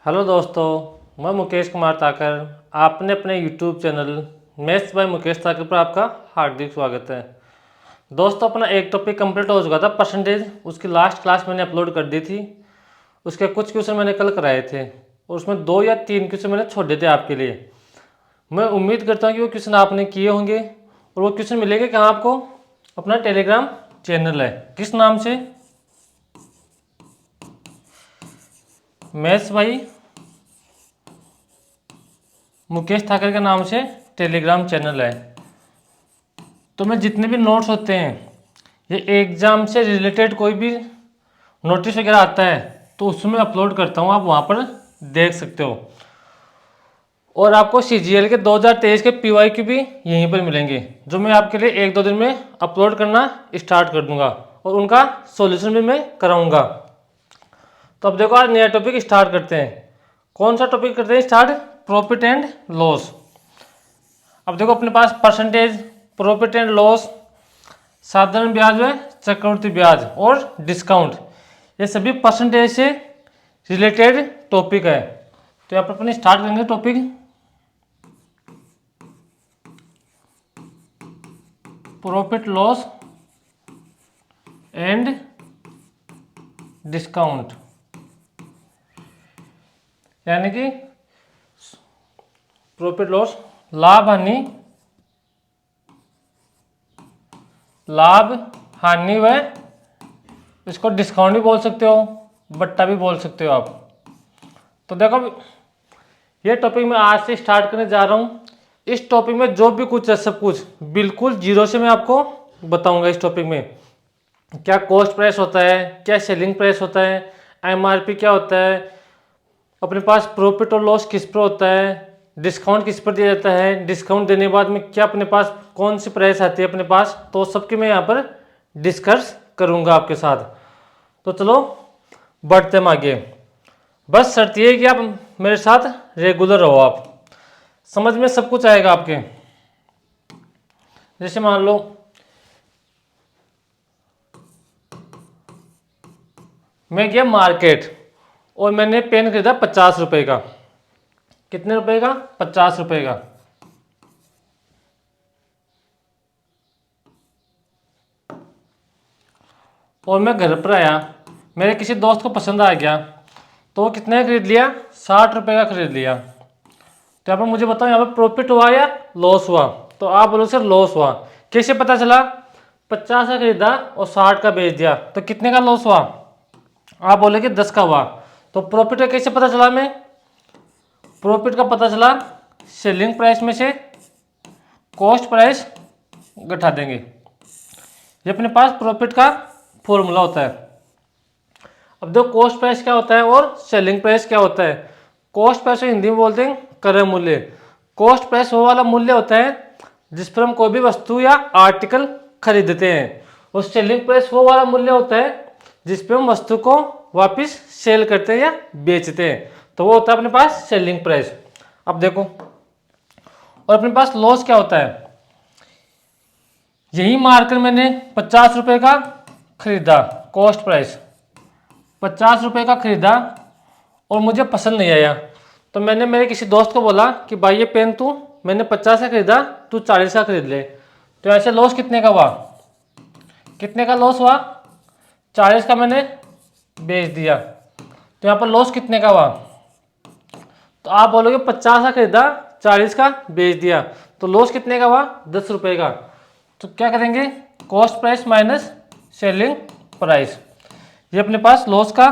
Hello दोस्तों, मैं मुकेश कुमार ताकर। आपने अपने YouTube channel maths by Mukesh Thakar पर आपका हार्दिक स्वागत है। दोस्तों, अपना एक टॉपिक कंप्लीट हो चुका था परसेंटेज, उसकी लास्ट क्लास मैंने अपलोड कर दी थी। उसके कुछ क्वेश्चन मैंने कल कराए थे और उसमें 2 या 3 क्वेश्चन मैंने छोड़ दिए थे आपके लिए। मैं उम्मीद करता हूँ कि वो क्वेश्चन आपने किए होंगे और वो क्वेश्चन मिलेंगे कहाँ आपको? अपना टेलीग्राम चैनल है, किस नाम से? मैथ्स बाय मुकेश ठाकर के नाम से टेलीग्राम चैनल है। तो मैं जितने भी नोट्स होते हैं, ये एग्ज़ाम से रिलेटेड कोई भी नोटिस वगैरह आता है तो उसमें अपलोड करता हूँ, आप वहाँ पर देख सकते हो। और आपको CGL के 2023 के PYQ भी यहीं पर मिलेंगे, जो मैं आपके लिए 1-2 दिन में अपलोड करना स्टार्ट कर दूंगा और उनका सॉल्यूशन भी मैं कराऊंगा। तो अब देखो, आज नया टॉपिक स्टार्ट करते हैं। कौन सा टॉपिक करते हैं स्टार्ट? Profit and loss. अब देखो, अपने पास परसेंटेज, प्रॉफिट एंड लॉस, साधारण ब्याज व चक्रवृद्धि ब्याज और डिस्काउंट, ये सभी परसेंटेज से रिलेटेड टॉपिक है। तो यहाँ पर अपन स्टार्ट करेंगे topic. Profit loss and discount, यानी कि प्रॉफिट लॉस लाभ हानि व इसको डिस्काउंट भी बोल सकते हो, बट्टा भी बोल सकते हो आप। तो देखो, ये टॉपिक मैं आज से स्टार्ट करने जा रहा हूँ। इस टॉपिक में जो भी कुछ है सब कुछ बिल्कुल जीरो से मैं आपको बताऊंगा। इस टॉपिक में क्या कॉस्ट प्राइस होता है, क्या सेलिंग प्राइस होता है, MRP क्या होता है, अपने पास प्रॉफिट और लॉस किस पर होता है, डिस्काउंट किस पर दिया जाता है, डिस्काउंट देने के बाद में क्या अपने पास कौन सी प्राइस आती है अपने पास, तो सबकी मैं यहाँ पर डिस्कस करूँगा आपके साथ। तो चलो बढ़ते हम आगे। बस शर्त ये है कि आप मेरे साथ रेगुलर रहो, आप समझ में सब कुछ आएगा आपके। जैसे मान लो मैं गया मार्केट और मैंने पेन खरीदा 50 रुपए का। कितने रुपए का? 50 रुपए का। और मैं घर पर आया, मेरे किसी दोस्त को पसंद आ गया, तो वो कितने का खरीद लिया? 60 रुपए का खरीद लिया। तो यहाँ पर मुझे बताओ, यहाँ पर प्रॉफिट हुआ या लॉस हुआ? तो आप बोलो सर लॉस हुआ। कैसे पता चला? 50 का खरीदा और 60 का बेच दिया, तो कितने का लॉस हुआ? आप बोले कि 10 का हुआ। तो प्रॉफिट का कैसे पता चला? मैं प्रॉफिट का पता चला सेलिंग प्राइस में से कॉस्ट प्राइस घटा देंगे। ये अपने पास प्रॉफिट का फॉर्मूला होता है। अब देखो, कॉस्ट प्राइस क्या होता है और सेलिंग प्राइस क्या होता है। कॉस्ट प्राइस हिंदी में बोलते हैं क्रय मूल्य। कॉस्ट प्राइस वो वाला मूल्य होता है जिस पर हम कोई भी वस्तु या आर्टिकल खरीदते हैं, और सेलिंग प्राइस वो वाला मूल्य होता है जिस पर हम वस्तु को वापस सेल करते हैं या बेचते हैं, तो वो होता है अपने पास सेलिंग प्राइस। अब देखो, और अपने पास लॉस क्या होता है? यही मार्कर मैंने 50 रुपए का खरीदा, कॉस्ट प्राइस 50 रुपए का खरीदा और मुझे पसंद नहीं आया, तो मैंने मेरे किसी दोस्त को बोला कि भाई ये पेन तू, मैंने 50 का खरीदा, तू 40 का खरीद ले। तो ऐसे लॉस कितने का हुआ? कितने का लॉस हुआ? 40 का मैंने बेच दिया, तो यहाँ पर लॉस कितने का हुआ? तो आप बोलोगे 50 का खरीदा, 40 का बेच दिया, तो लॉस कितने का हुआ? 10 रुपए का। तो क्या करेंगे? Cost price minus selling price, ये अपने पास लॉस का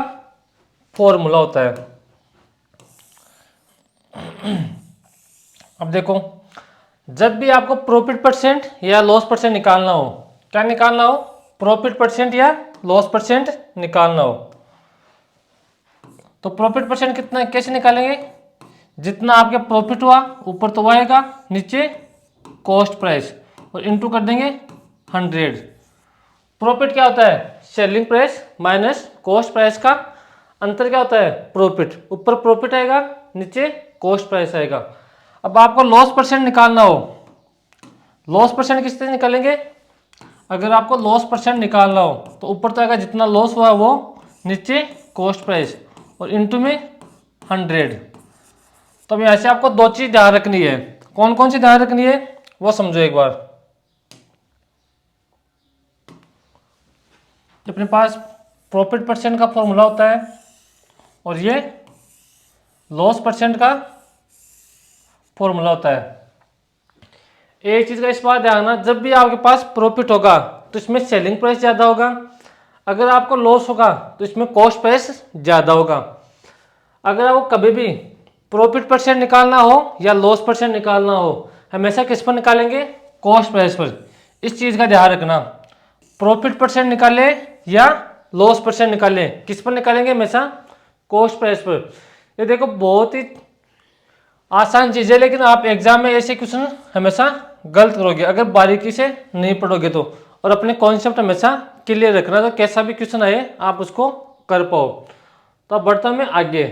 फॉर्मूला होता है। अब देखो, जब भी आपको प्रॉफिट परसेंट या लॉस परसेंट निकालना हो, क्या निकालना हो? प्रॉफिट परसेंट या लॉस परसेंट निकालना हो, तो प्रॉफिट परसेंट कितना कैसे निकालेंगे? जितना आपके प्रॉफिट हुआ ऊपर तो आएगा, नीचे कॉस्ट प्राइस, और इनटू कर देंगे 100। प्रॉफिट क्या होता है? Selling price minus cost price का अंतर क्या होता है? प्रॉफिट। ऊपर प्रॉफिट आएगा, नीचे कॉस्ट प्राइस आएगा। अब आपको लॉस परसेंट निकालना हो, लॉस परसेंट किस तरह निकालेंगे? अगर आपको लॉस परसेंट निकालना हो तो ऊपर तो आएगा जितना लॉस हुआ वो, नीचे कॉस्ट प्राइस, और इनटू में 100। तो अब यहाँ से आपको दो चीज़ ध्यान रखनी है। कौन कौन सी ध्यान रखनी है वो समझो एक बार। अपने पास प्रॉफिट परसेंट का फॉर्मूला होता है और ये लॉस परसेंट का फॉर्मूला होता है। एक चीज़ का इस बात ध्यान रखना, जब भी आपके पास प्रॉफिट होगा तो इसमें सेलिंग प्राइस ज़्यादा होगा, अगर आपको लॉस होगा तो इसमें कॉस्ट प्राइस ज़्यादा होगा। अगर आपको कभी भी प्रॉफिट परसेंट निकालना हो या लॉस परसेंट निकालना हो, हमेशा किस पर निकालेंगे? कॉस्ट प्राइस पर। इस चीज़ का ध्यान रखना, प्रॉफिट परसेंट निकाले या लॉस परसेंट निकाले, किस पर निकालेंगे? हमेशा कॉस्ट प्राइस पर। ये देखो बहुत ही आसान चीज़ है, लेकिन आप एग्जाम में ऐसे क्वेश्चन हमेशा गलत करोगे अगर बारीकी से नहीं पढ़ोगे तो। और अपने कॉन्सेप्ट हमेशा क्लियर रखना, तो कैसा भी क्वेश्चन आए आप उसको कर पाओ। तो अब बढ़ता हूं मैं आगे।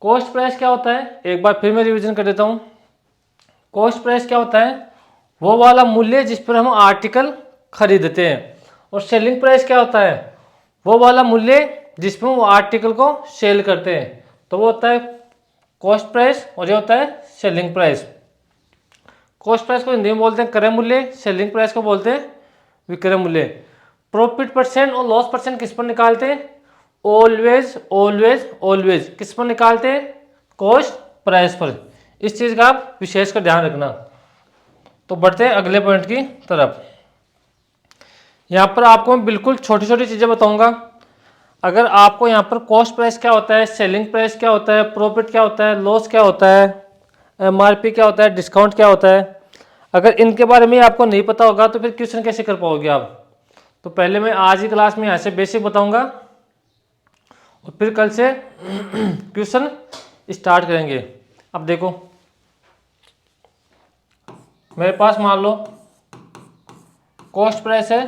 कॉस्ट प्राइस क्या होता है, एक बार फिर मैं रिवीजन कर देता हूँ। कॉस्ट प्राइस क्या होता है? वो वाला मूल्य जिस पर हम आर्टिकल खरीदते हैं। और सेलिंग प्राइस क्या होता है? वो वाला मूल्य जिस पर वो आर्टिकल को सेल करते हैं। तो वो होता है कॉस्ट प्राइस और ये होता है सेलिंग प्राइस। कॉस्ट प्राइस को हिंदी में बोलते हैं क्रय मूल्य, सेलिंग प्राइस को बोलते हैं विक्रय मूल्य। प्रॉफिट परसेंट और लॉस परसेंट किस पर निकालते हैं? ऑलवेज ऑलवेज ऑलवेज किस पर निकालते हैं? कॉस्ट प्राइस पर। इस चीज का आप विशेष कर ध्यान रखना। तो बढ़ते हैं अगले पॉइंट की तरफ। यहाँ पर आपको मैं बिल्कुल छोटी छोटी चीजें बताऊंगा। अगर आपको यहाँ पर कॉस्ट प्राइस क्या होता है, सेलिंग प्राइस क्या होता है, प्रॉफिट क्या होता है, लॉस क्या होता है, एमआरपी क्या होता है, डिस्काउंट क्या होता है, अगर इनके बारे में आपको नहीं पता होगा तो फिर क्वेश्चन कैसे कर पाओगे आप? तो पहले मैं आज ही क्लास में यहाँ से बेसिक बताऊंगा और फिर कल से क्वेश्चन स्टार्ट करेंगे। अब देखो मेरे पास मान लो कॉस्ट प्राइस है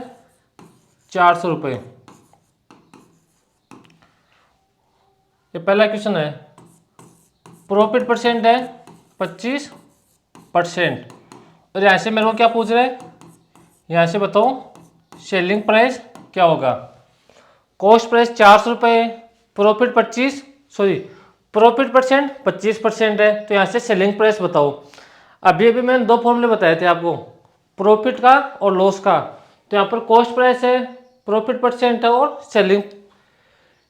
400 रुपये। ये पहला क्वेश्चन है। प्रॉफिट परसेंट है 25%। और यहाँ से मेरे को क्या पूछ रहे हैं? यहाँ से बताओ सेलिंग प्राइस क्या होगा। कॉस्ट प्राइस 400 रुपये, प्रॉफिट प्रॉफिट परसेंट 25% है, तो यहाँ से सेलिंग प्राइस बताओ। अभी अभी मैंने दो फॉर्मूले बताए थे आपको, प्रॉफिट का और लॉस का। तो यहाँ पर कॉस्ट प्राइस है, प्रॉफिट परसेंट है और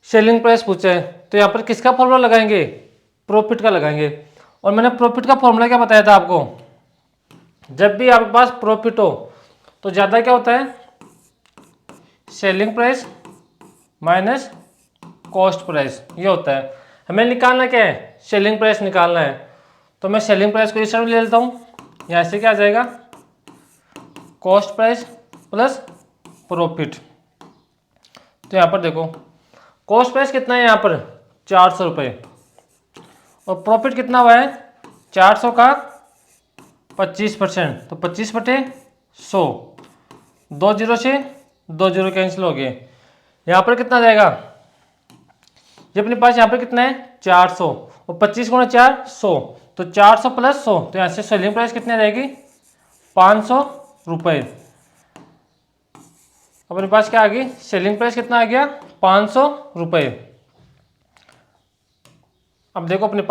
सेलिंग प्राइस पूछा है। तो यहाँ पर किसका फॉर्मूला लगाएंगे? प्रॉफिट का लगाएंगे। और मैंने प्रॉफिट का फॉर्मूला क्या बताया था आपको? जब भी आपके पास प्रॉफिट हो तो ज़्यादा क्या होता है? Selling price minus cost price, ये होता है। हमें निकालना क्या है? सेलिंग प्राइस निकालना है। तो मैं सेलिंग प्राइस को इस तरफ ले लेता हूँ। यहाँ से क्या आ जाएगा? Cost price plus profit. तो यहाँ पर देखो कॉस्ट प्राइस कितना है यहाँ पर? 400 रुपये। और प्रॉफिट कितना हुआ है? 400 का 25%, तो 25/100। 2 जीरो से 2 जीरो कैंसिल हो गए। यहाँ पर कितना जाएगा? ये अपने पास यहाँ पर कितना है? 400 और 25 गुणा 4 100, तो 400 प्लस 100। तो यहाँ से सेलिंग प्राइस कितनी आ जाएगी? 500 रुपये। अपने पास क्या आ गई? सेलिंग प्राइस कितना आ गया? 500 रुपये। अब देखो अपने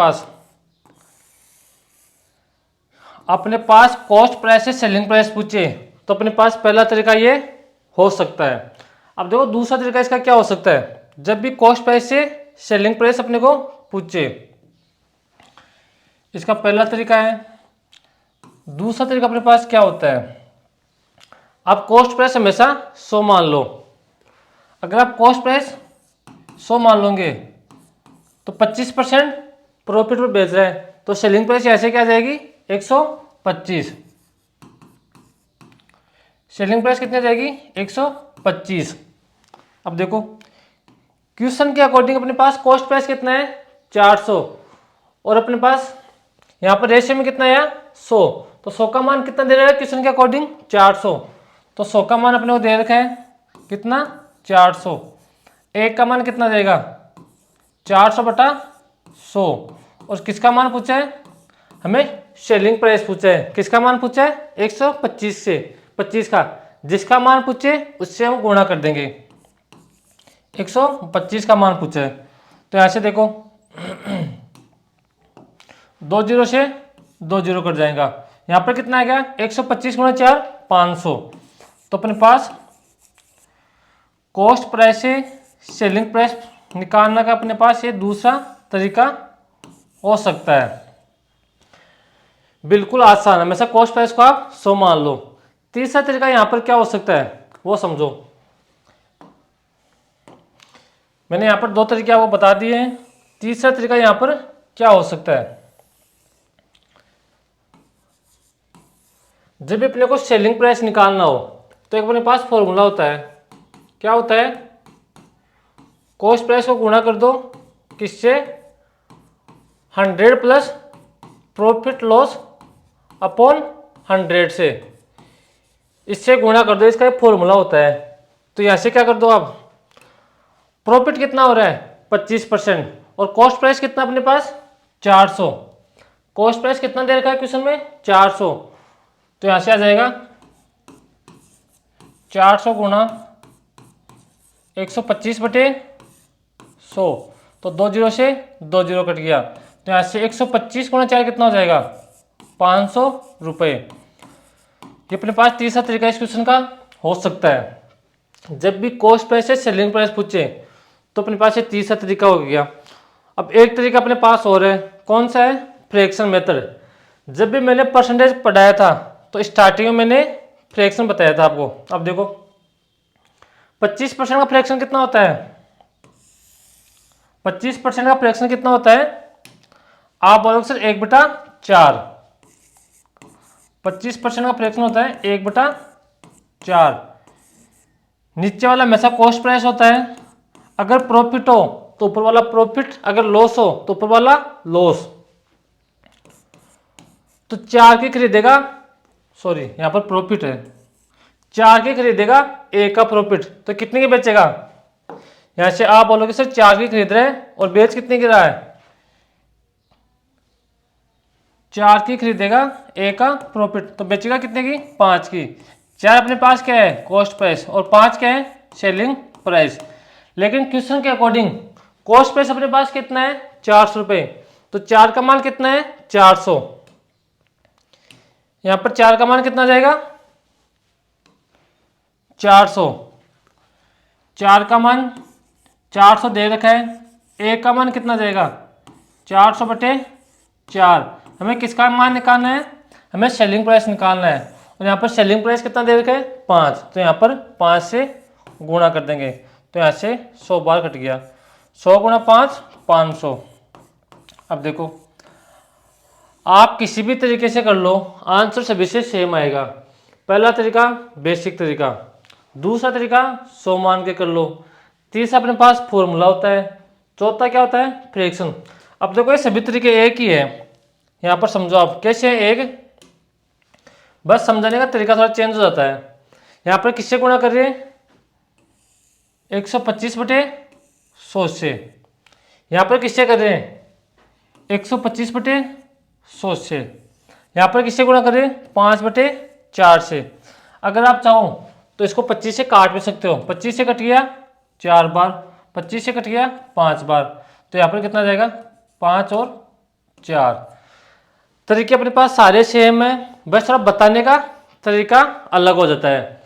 पास कॉस्ट प्राइस से सेलिंग प्राइस पूछे तो अपने पास पहला तरीका ये हो सकता है। अब देखो दूसरा तरीका इसका क्या हो सकता है? जब भी कॉस्ट प्राइस से सेलिंग प्राइस अपने को पूछे, इसका पहला तरीका है। दूसरा तरीका अपने पास क्या होता है? आप कॉस्ट प्राइस हमेशा 100 मान लो। अगर आप कॉस्ट प्राइस 100 मान लोगे तो 25% प्रॉफिट पर बेच रहे हैं, तो सेलिंग प्राइस ऐसे क्या आ जाएगी? 125। सेलिंग प्राइस कितनी आ जाएगी? 125। अब देखो क्वेश्चन के अकॉर्डिंग अपने पास कॉस्ट प्राइस कितना है? 400 और अपने पास यहाँ पर रेशियो में कितना है? 100। तो 100 का मान कितना दे रहा है क्वेश्चन के अकॉर्डिंग? 400। तो 100 का मान अपने को दे रखा है कितना? 400। एक का मान कितना देगा? 400/100। और किसका मान पूछा है? हमें सेलिंग प्राइस पूछा है। किसका मान पूछा है? 125 से 25 का। जिसका मान पूछे उससे हम गुणा कर देंगे। 125 का मान पूछा है। तो यहाँ से देखो दो जीरो से दो जीरो कट जाएगा। यहाँ पर कितना आ गया 125 गुणा 4 500। तो अपने पास कॉस्ट प्राइस से सेलिंग प्राइस निकालने का अपने पास ये दूसरा तरीका हो सकता है। बिल्कुल आसान है, हमेशा कॉस्ट प्राइस को आप 100 मान लो। तीसरा तरीका यहाँ पर क्या हो सकता है वो समझो। मैंने यहाँ पर दो तरीके आपको बता दिए हैं। तीसरा तरीका यहाँ पर क्या हो सकता है, जब भी अपने को सेलिंग प्राइस निकालना हो तो एक अपने पास फॉर्मूला होता है। क्या होता है, कॉस्ट प्राइस को गुणा कर दो किससे, 100 प्लस प्रॉफिट लॉस अपॉन 100 से, इससे गुणा कर दो, इसका एक फॉर्मूला होता है। तो यहाँ से क्या कर दो आप, प्रॉफिट कितना हो रहा है 25% और कॉस्ट प्राइस कितना अपने पास 400। कॉस्ट प्राइस कितना दे रखा है क्वेश्चन में 400। तो यहाँ से आ जाएगा 400 गुणा 125 बटे 100। तो दो जीरो से दो जीरो कट गया। तो यहाँ से 125 गुणा 4 कितना हो जाएगा 500 रुपये। ये अपने पास तीसरा तरीका इस क्वेश्चन का हो सकता है। जब भी कॉस्ट प्राइस से सेलिंग प्राइस पूछे तो अपने पास ये तीसरा तरीका हो गया। अब एक तरीका अपने पास और है, कौन सा है, फ्रैक्शन मेथड। जब भी मैंने परसेंटेज पढ़ाया था तो स्टार्टिंग में मैंने फ्रैक्शन बताया था आपको। अब देखो 25% का फ्रैक्शन कितना होता है, 25% का फ्रैक्शन कितना होता है, आप बोलोगे सर 1/4। 25% का फ्रैक्शन होता है 1/4। नीचे वाला हमेशा कॉस्ट प्राइस होता है। अगर प्रॉफिट हो तो ऊपर वाला प्रॉफिट, अगर लॉस हो तो ऊपर वाला लॉस। तो 4 की खरीदेगा, सॉरी यहाँ पर प्रॉफिट है, 4 की खरीदेगा, 1 का प्रॉफिट, तो कितने की बेचेगा। यहां से आप बोलोगे सर 4 की खरीद रहे हैं और बेच कितने की रहा है, 4 की खरीदेगा, 1 का प्रॉफिट, तो बेचेगा कितने की 5 की। 4 अपने पास क्या है कॉस्ट प्राइस और 5 क्या है सेलिंग प्राइस। लेकिन क्वेश्चन के अकॉर्डिंग कॉस्ट प्राइस अपने पास कितना है 400 रुपये, तो 4 का मान कितना है 400। यहां पर 4 का मान कितना जाएगा 400। 4 का मान 400 दे रखा है, 1 का मान कितना जाएगा 400 बटे 4। हमें किसका मान निकालना है, हमें सेलिंग प्राइस निकालना है। और यहाँ पर सेलिंग प्राइस कितना दे रखा है 5, तो यहाँ पर 5 से गुणा कर देंगे। तो यहाँ से 100 बार कट गया, 100 गुणा 5 500। अब देखो आप किसी भी तरीके से कर लो, आंसर सभी से सेम आएगा। पहला तरीका बेसिक तरीका, दूसरा तरीका 100 मान के कर लो, तीसरा अपने पास फॉर्मूला होता है, चौथा क्या होता है फ्रैक्शन। अब देखो ये सभी तरीके एक ही है, यहाँ पर समझो आप कैसे एक, बस समझाने का तरीका थोड़ा चेंज हो जाता है। यहाँ पर किससे गुणा कर रहे हैं 125 बटे 100 से, यहाँ पर किससे कर रहे हैं 125 बटे 100 से, यहाँ पर किससे गुणा कर रहे हैं 5 बटे 4 से। अगर आप चाहो तो इसको 25 से काट भी सकते हो, 25 से कट गया 4 बार, 25 से कट गया 5 बार, तो यहाँ पर कितना जाएगा 5 और 4। तरीके अपने पास सारे सेम है, बस थोड़ा बताने का तरीका अलग हो जाता है।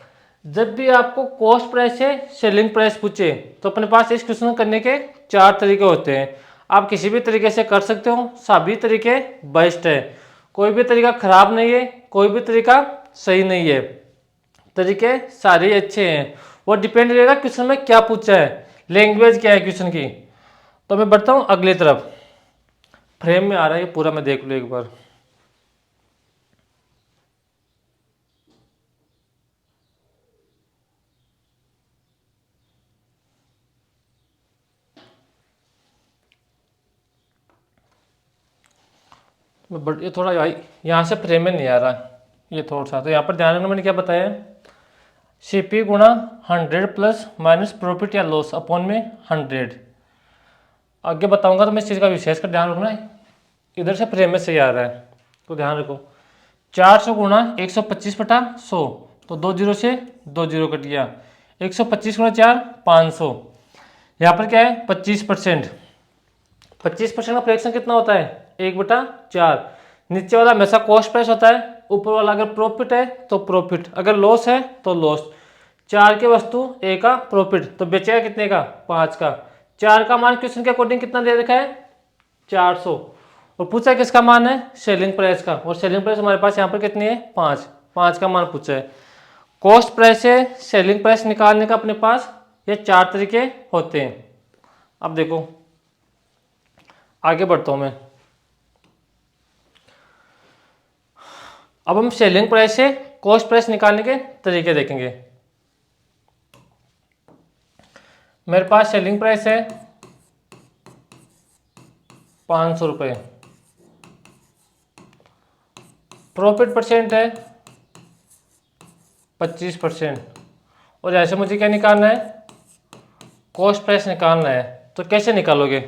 जब भी आपको कॉस्ट प्राइस से सेलिंग प्राइस पूछे तो अपने पास इस क्वेश्चन करने के 4 तरीके होते हैं। आप किसी भी तरीके से कर सकते हो, सभी तरीके बेस्ट है, कोई भी तरीका खराब नहीं है, कोई भी तरीका सही नहीं है, तरीके सारे अच्छे हैं। वो डिपेंड करेगा क्वेश्चन में क्या पूछा है, लैंग्वेज क्या है क्वेश्चन की। तो मैं बढ़ता हूँ अगली तरफ, फ्रेम में आ रहा है ये पूरा, मैं देख लूँ एक बार। बट ये थोड़ा यहाँ से फ्रेम में नहीं आ रहा, ये थोड़ा सा, तो यहाँ पर ध्यान रखना मैंने क्या बताया है, सीपी गुणा 100 प्लस माइनस प्रॉफिट या लॉस अपॉन में 100। आगे बताऊंगा तो मैं इस चीज़ का विशेष कर ध्यान रखना है, इधर से फ्रेम में सही आ रहा है तो ध्यान रखो। 400 गुणा 125 बटा 100, तो 2 जीरो से 2 जीरो कट गया, 125 गुणा 4 500। यहाँ पर क्या है 25%, 25% का फ्रैक्शन कितना होता है 1/4। नीचे वाला हमेशा कॉस्ट प्राइस होता है, ऊपर वाला अगर प्रॉफिट है तो प्रॉफिट, अगर लॉस है तो लॉस। 4 की वस्तु A का प्रॉफिट, तो बेचेगा कितने का 5 का। 4 का मान क्वेश्चन के अकॉर्डिंग कितना दे रखा है 400, और पूछा किसका मान है सेलिंग प्राइस का, और सेलिंग प्राइस हमारे पास यहाँ पर कितनी है 5 का मान पूछा है। कॉस्ट प्राइस से सेलिंग प्राइस निकालने का अपने पास ये 4 तरीके होते हैं। अब देखो आगे बढ़ता हूं मैं। अब हम सेलिंग प्राइस से कॉस्ट प्राइस निकालने के तरीके देखेंगे। मेरे पास सेलिंग प्राइस है 500 रुपये, प्रॉफिट परसेंट है 25%, और ऐसे मुझे क्या निकालना है कॉस्ट प्राइस निकालना है। तो कैसे निकालोगे,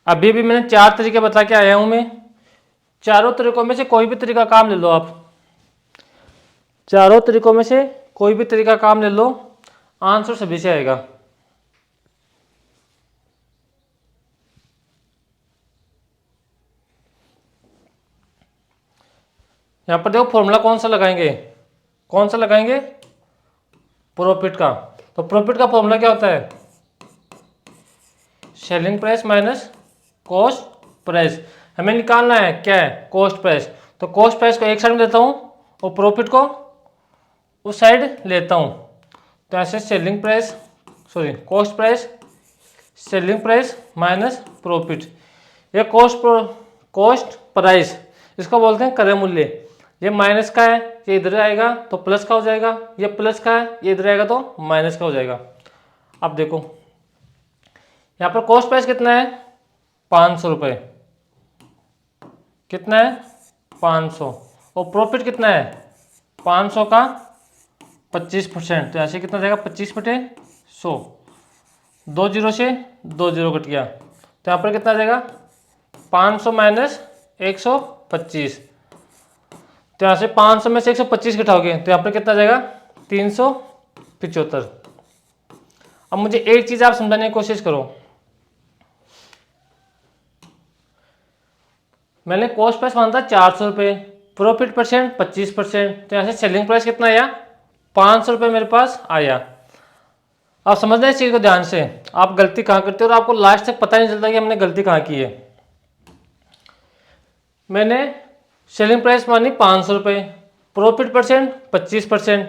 अभी भी मैंने 4 तरीके बता के आया हूं मैं। चारों तरीकों में से कोई भी तरीका काम ले लो आप, चारों तरीकों में से कोई भी तरीका काम ले लो, आंसर सभी से आएगा। यहां पर देखो फॉर्मूला कौन सा लगाएंगे, कौन सा लगाएंगे प्रॉफिट का। तो प्रॉफिट का फॉर्मूला क्या होता है selling price minus cost price. हमें निकालना है क्या है कॉस्ट प्राइस, तो कॉस्ट प्राइस को एक साइड में लेता हूं और प्रॉफिट को उस साइड लेता हूं। तो ऐसे selling price sorry cost price selling price minus profit. ये कॉस्ट प्राइस इसको बोलते हैं क्रय मूल्य। ये माइनस का है, ये इधर आएगा तो प्लस का हो जाएगा, ये प्लस का है ये इधर आएगा तो माइनस का हो जाएगा। अब देखो यहाँ पर कॉस्ट प्राइस कितना है 500 रुपये, कितना है 500, और प्रॉफिट कितना है 500 का 25%, तो ऐसे कितना जाएगा 25/100। 2 जीरो से 2 जीरो कट गया, तो यहाँ पर कितना जाएगा 500 माइनस 125। तो यहाँ से 500 में से 125 घटाओगे तो यहाँ पर कितना जाएगा 375। अब मुझे एक चीज़ आप समझाने की कोशिश करो, मैंने कॉस्ट प्राइस माना था 400 रुपये, प्रॉफिट परसेंट 25%, तो यहाँ से सेलिंग प्राइस कितना आया 500 रुपये मेरे पास आया। आप समझना इस चीज़ को ध्यान से, आप गलती कहाँ करते हो और आपको लास्ट तक पता नहीं चलता कि हमने गलती कहाँ की है। मैंने सेलिंग प्राइस मानी 500 रुपये, प्रॉफिट परसेंट 25%,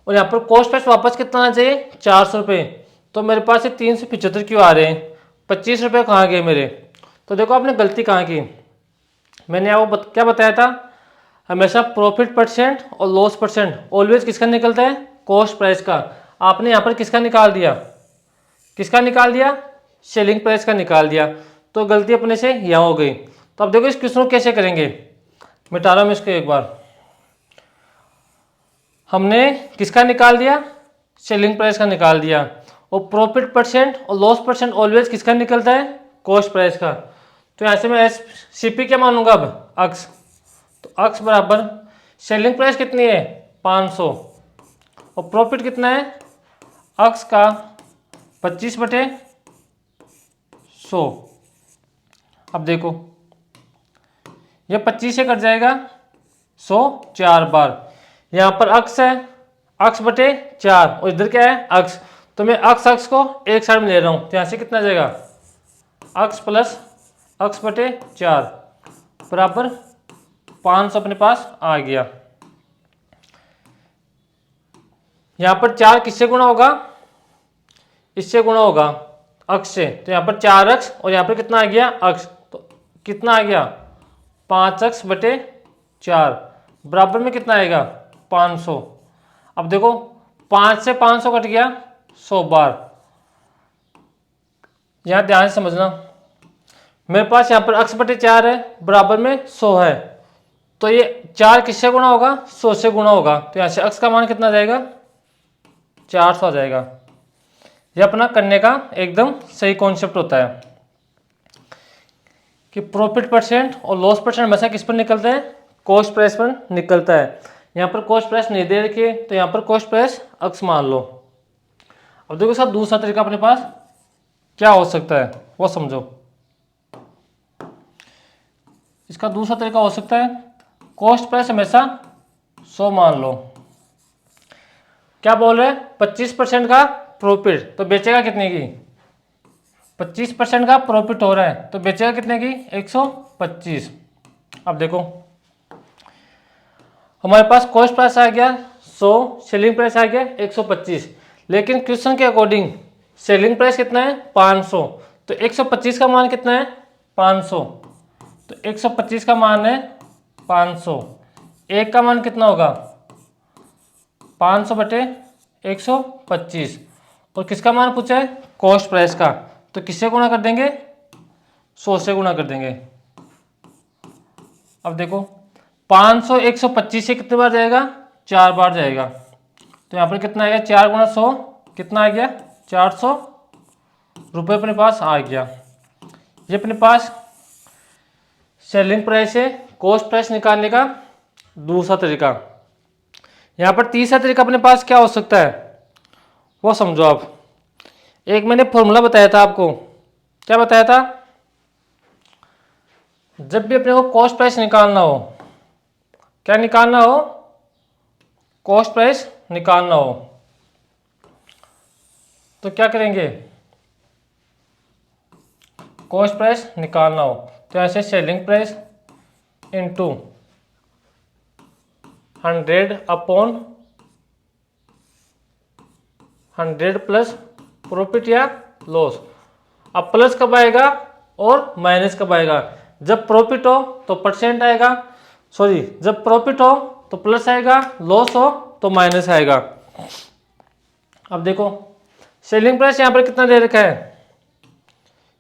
और यहाँ पर कॉस्ट प्राइस वापस कितना आना चाहिए 400 रुपये, तो मेरे पास ये 375 क्यों आ रहे हैं, 25 रुपये कहाँ गए मेरे। तो देखो आपने गलती कहाँ की, मैंने आपको क्या बताया था हमेशा प्रॉफिट परसेंट और लॉस परसेंट ऑलवेज किसका निकलता है कॉस्ट प्राइस का। आपने यहाँ पर किसका निकाल दिया, किसका निकाल दिया सेलिंग प्राइस का निकाल दिया, तो गलती अपने से यहाँ हो गई। तो अब देखो इस क्वेश्चन को कैसे करेंगे, मिटा रहा हूँ इसको एक बार। हमने किसका निकाल दिया सेलिंग प्राइस का निकाल दिया, और प्रॉफिट परसेंट और लॉस परसेंट ऑलवेज किसका निकलता है कॉस्ट प्राइस का। तो यहाँ से मैं सीपी क्या मानूंगा अब अक्स, तो अक्स बराबर सेलिंग प्राइस कितनी है 500 और प्रॉफिट कितना है अक्स का 25/100। अब देखो ये 25 से कट जाएगा 100 4 बार, यहाँ पर अक्स है अक्स बटे 4 और इधर क्या है अक्स, तो मैं अक्स को एक साइड में ले रहा हूँ, तो यहाँ से कितना जाएगा अक्स प्लस अक्स बटे 4 बराबर 500 अपने पास आ गया। यहाँ पर 4 किससे गुणा होगा, इससे गुणा होगा अक्स से, तो यहाँ पर 4 अक्स और यहाँ पर कितना आ गया अक्स, तो कितना आ गया 5 अक्स बटे 4 बराबर में कितना आएगा 500। अब देखो 5 से 500 कट गया 100 बार, यहाँ ध्यान से समझना मेरे पास यहाँ पर अक्स बटे 4 है बराबर में 100 है, तो ये 4 किससे गुणा होगा 100 से गुणा होगा, तो यहाँ से अक्स का मान कितना जाएगा 400 आ जाएगा। ये अपना करने का एकदम सही कॉन्सेप्ट होता है कि प्रॉफिट परसेंट और लॉस परसेंट हमेशा किस पर निकलता है कॉस्ट प्राइस पर निकलता है। यहाँ पर कॉस्ट प्राइस नहीं दे रखी है तो यहाँ पर कॉस्ट प्राइस अक्स मान लो। अब देखो साहब दूसरा तरीका अपने पास क्या हो सकता है वो समझो। इसका दूसरा तरीका हो सकता है कॉस्ट प्राइस हमेशा 100 मान लो। क्या बोल रहे हैं 25% का प्रॉफिट, तो बेचेगा कितने की? 25% का प्रॉफिट हो रहा है तो बेचेगा कितने की? 125। अब देखो हमारे पास कॉस्ट प्राइस आ गया 100, सेलिंग प्राइस आ गया 125, लेकिन क्वेश्चन के अकॉर्डिंग सेलिंग प्राइस कितना है 500, तो 125 का मान कितना है 500, तो 125 का मान है 500, एक का मान कितना होगा 500 बटे 125, और किसका मान पूछा है कॉस्ट प्राइस का, तो किससे गुणा कर देंगे 100 से गुणा कर देंगे। अब देखो 500 125 से कितने बार जाएगा 4 बार जाएगा, तो यहाँ पर कितना आएगा 4 गुणा 100 कितना आ गया 400 रुपये अपने पास आ गया। ये अपने पास सेलिंग प्राइस से कॉस्ट प्राइस निकालने का दूसरा तरीका। यहाँ पर तीसरा तरीका अपने पास क्या हो सकता है वो समझो आप। एक मैंने फॉर्मूला बताया था आपको, क्या बताया था? जब भी अपने को कॉस्ट प्राइस निकालना हो, क्या निकालना हो कॉस्ट प्राइस निकालना हो, तो क्या करेंगे कॉस्ट प्राइस निकालना हो तो ऐसे selling price into 100 upon 100 plus profit या लॉस। अब प्लस कब आएगा और माइनस कब आएगा? जब प्रॉफिट हो तो परसेंट आएगा, सॉरी जब प्रॉफिट हो तो प्लस आएगा, लॉस हो तो माइनस आएगा। अब देखो सेलिंग प्राइस यहाँ पर कितना दे रखा है,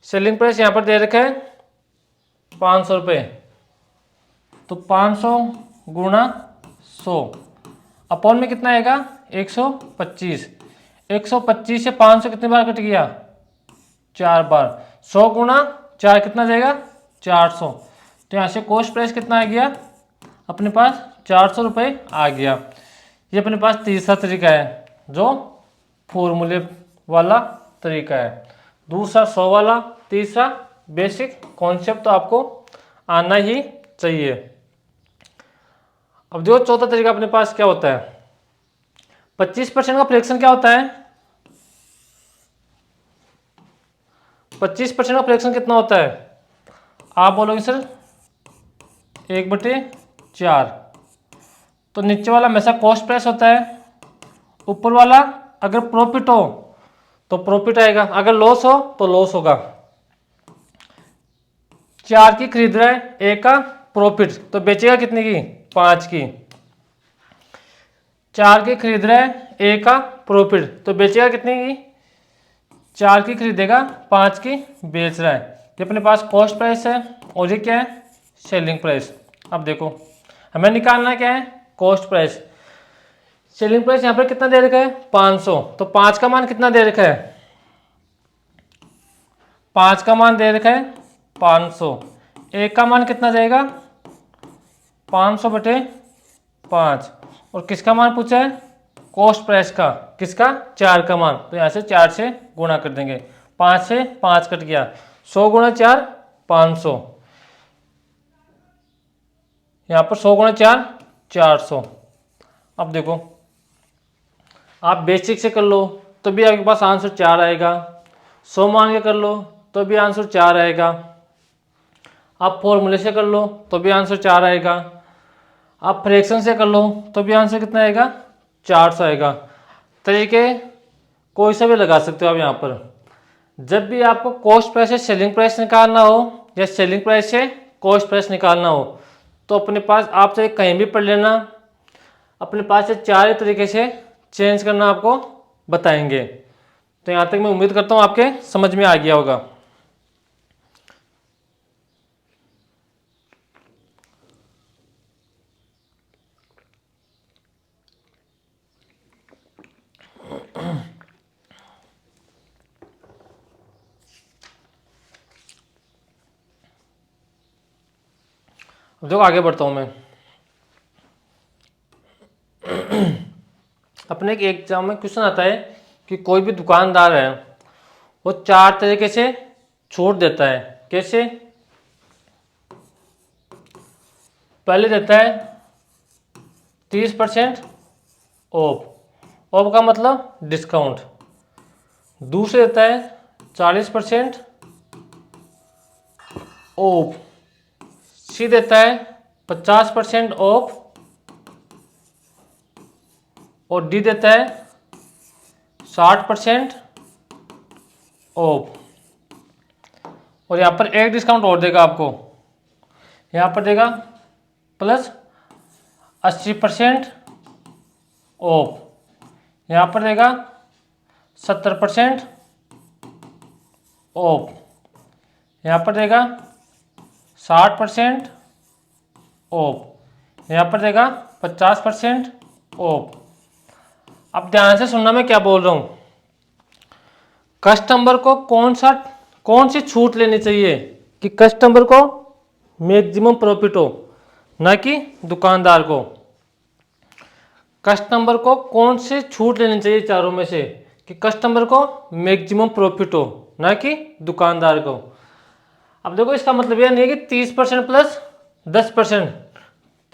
सेलिंग प्राइस यहाँ पर दे रखा है 500 रुपये, तो 500 गुणा 100 अपॉन में कितना आएगा 125, 125 से 500 कितनी बार कट गया 4 बार, 100 गुणा 4 कितना जाएगा 400, तो यहाँ से कॉस्ट प्राइस कितना आ गया अपने पास 400 रुपये आ गया। ये अपने पास तीसरा तरीका है जो फॉर्मूले वाला तरीका है, दूसरा 100 वाला, तीसरा बेसिक कॉन्सेप्ट तो आपको आना ही चाहिए। अब जो चौथा तरीका अपने पास क्या होता है 25% का फ्रैक्शन क्या होता है, 25% का फ्रैक्शन कितना होता है? आप बोलोगे सर 1/4, तो नीचे वाला हमेशा कॉस्ट प्राइस होता है, ऊपर वाला अगर प्रॉफिट हो तो प्रॉफिट आएगा, अगर लॉस हो तो लॉस होगा। 4 की खरीद रहा है, एक का प्रॉफिट, तो बेचेगा कितने की 5 की। 4 की खरीद रहा है, एक का प्रॉफिट, तो बेचेगा कितने की 4 की खरीदेगा, 5 की बेच रहा है। ये अपने पास कॉस्ट प्राइस है और ये क्या है सेलिंग प्राइस। अब देखो हमें निकालना क्या है कॉस्ट प्राइस, सेलिंग प्राइस यहाँ पर कितना दे रखा है 500, तो 5 का मान कितना दे रखा है 5 का मान दे रखा है 500, एक का मान कितना जाएगा 500 बटे 5, और किसका मान पूछा है कॉस्ट प्राइस का, किसका 4 का मान, तो यहाँ से 4 से गुणा कर देंगे, 5 से 5 कट गया, 100 गुणा 4 500, यहाँ पर 100 गुणा 4 400। अब देखो आप बेसिक से कर लो तो भी आपके पास आंसर 4 आएगा, 100 मान के कर लो तो भी आंसर 4 आएगा, आप फॉर्मूले से कर लो तो भी आंसर 4 आएगा, आप फ्रैक्शन से कर लो तो भी आंसर कितना आएगा 400 आएगा। तरीके कोई सा भी लगा सकते हो आप यहाँ पर। जब भी आपको कॉस्ट प्राइस से सेलिंग प्राइस निकालना हो या सेलिंग प्राइस से कॉस्ट प्राइस निकालना हो तो अपने पास आप चाहे कहीं भी पढ़ लेना, अपने पास से 4 तरीके से चेंज करना आपको बताएंगे। तो यहाँ तक मैं उम्मीद करता हूँ आपके समझ में आ गया होगा। अब देखो आगे बढ़ता हूँ मैं। अपने एक एग्जाम में क्वेश्चन आता है कि कोई भी दुकानदार है वो 4 तरीके से छूट देता है। कैसे? पहले देता है 30% ऑफ का मतलब डिस्काउंट। दूसरे देता है 40% ऑफ। सी देता है 50% ऑफ और डी देता है 60% ऑफ। और यहाँ पर एक डिस्काउंट और देगा आपको, यहाँ पर देगा प्लस 80% ऑफ, यहाँ पर देगा 70% ऑफ, यहाँ पर देगा 60% ऑफ, यहाँ पर देगा 50% ऑफ। अब ध्यान से सुनना मैं क्या बोल रहा हूँ। कस्टमर को कौन सी छूट लेनी चाहिए कि कस्टमर को मैक्सिमम प्रॉफिट हो, ना कि दुकानदार को। कस्टमर को कौन सी छूट लेनी चाहिए चारों में से कि कस्टमर को मैक्सिमम प्रॉफिट हो, ना कि दुकानदार को। अब देखो इसका मतलब यह नहीं है कि 30% प्लस 10%,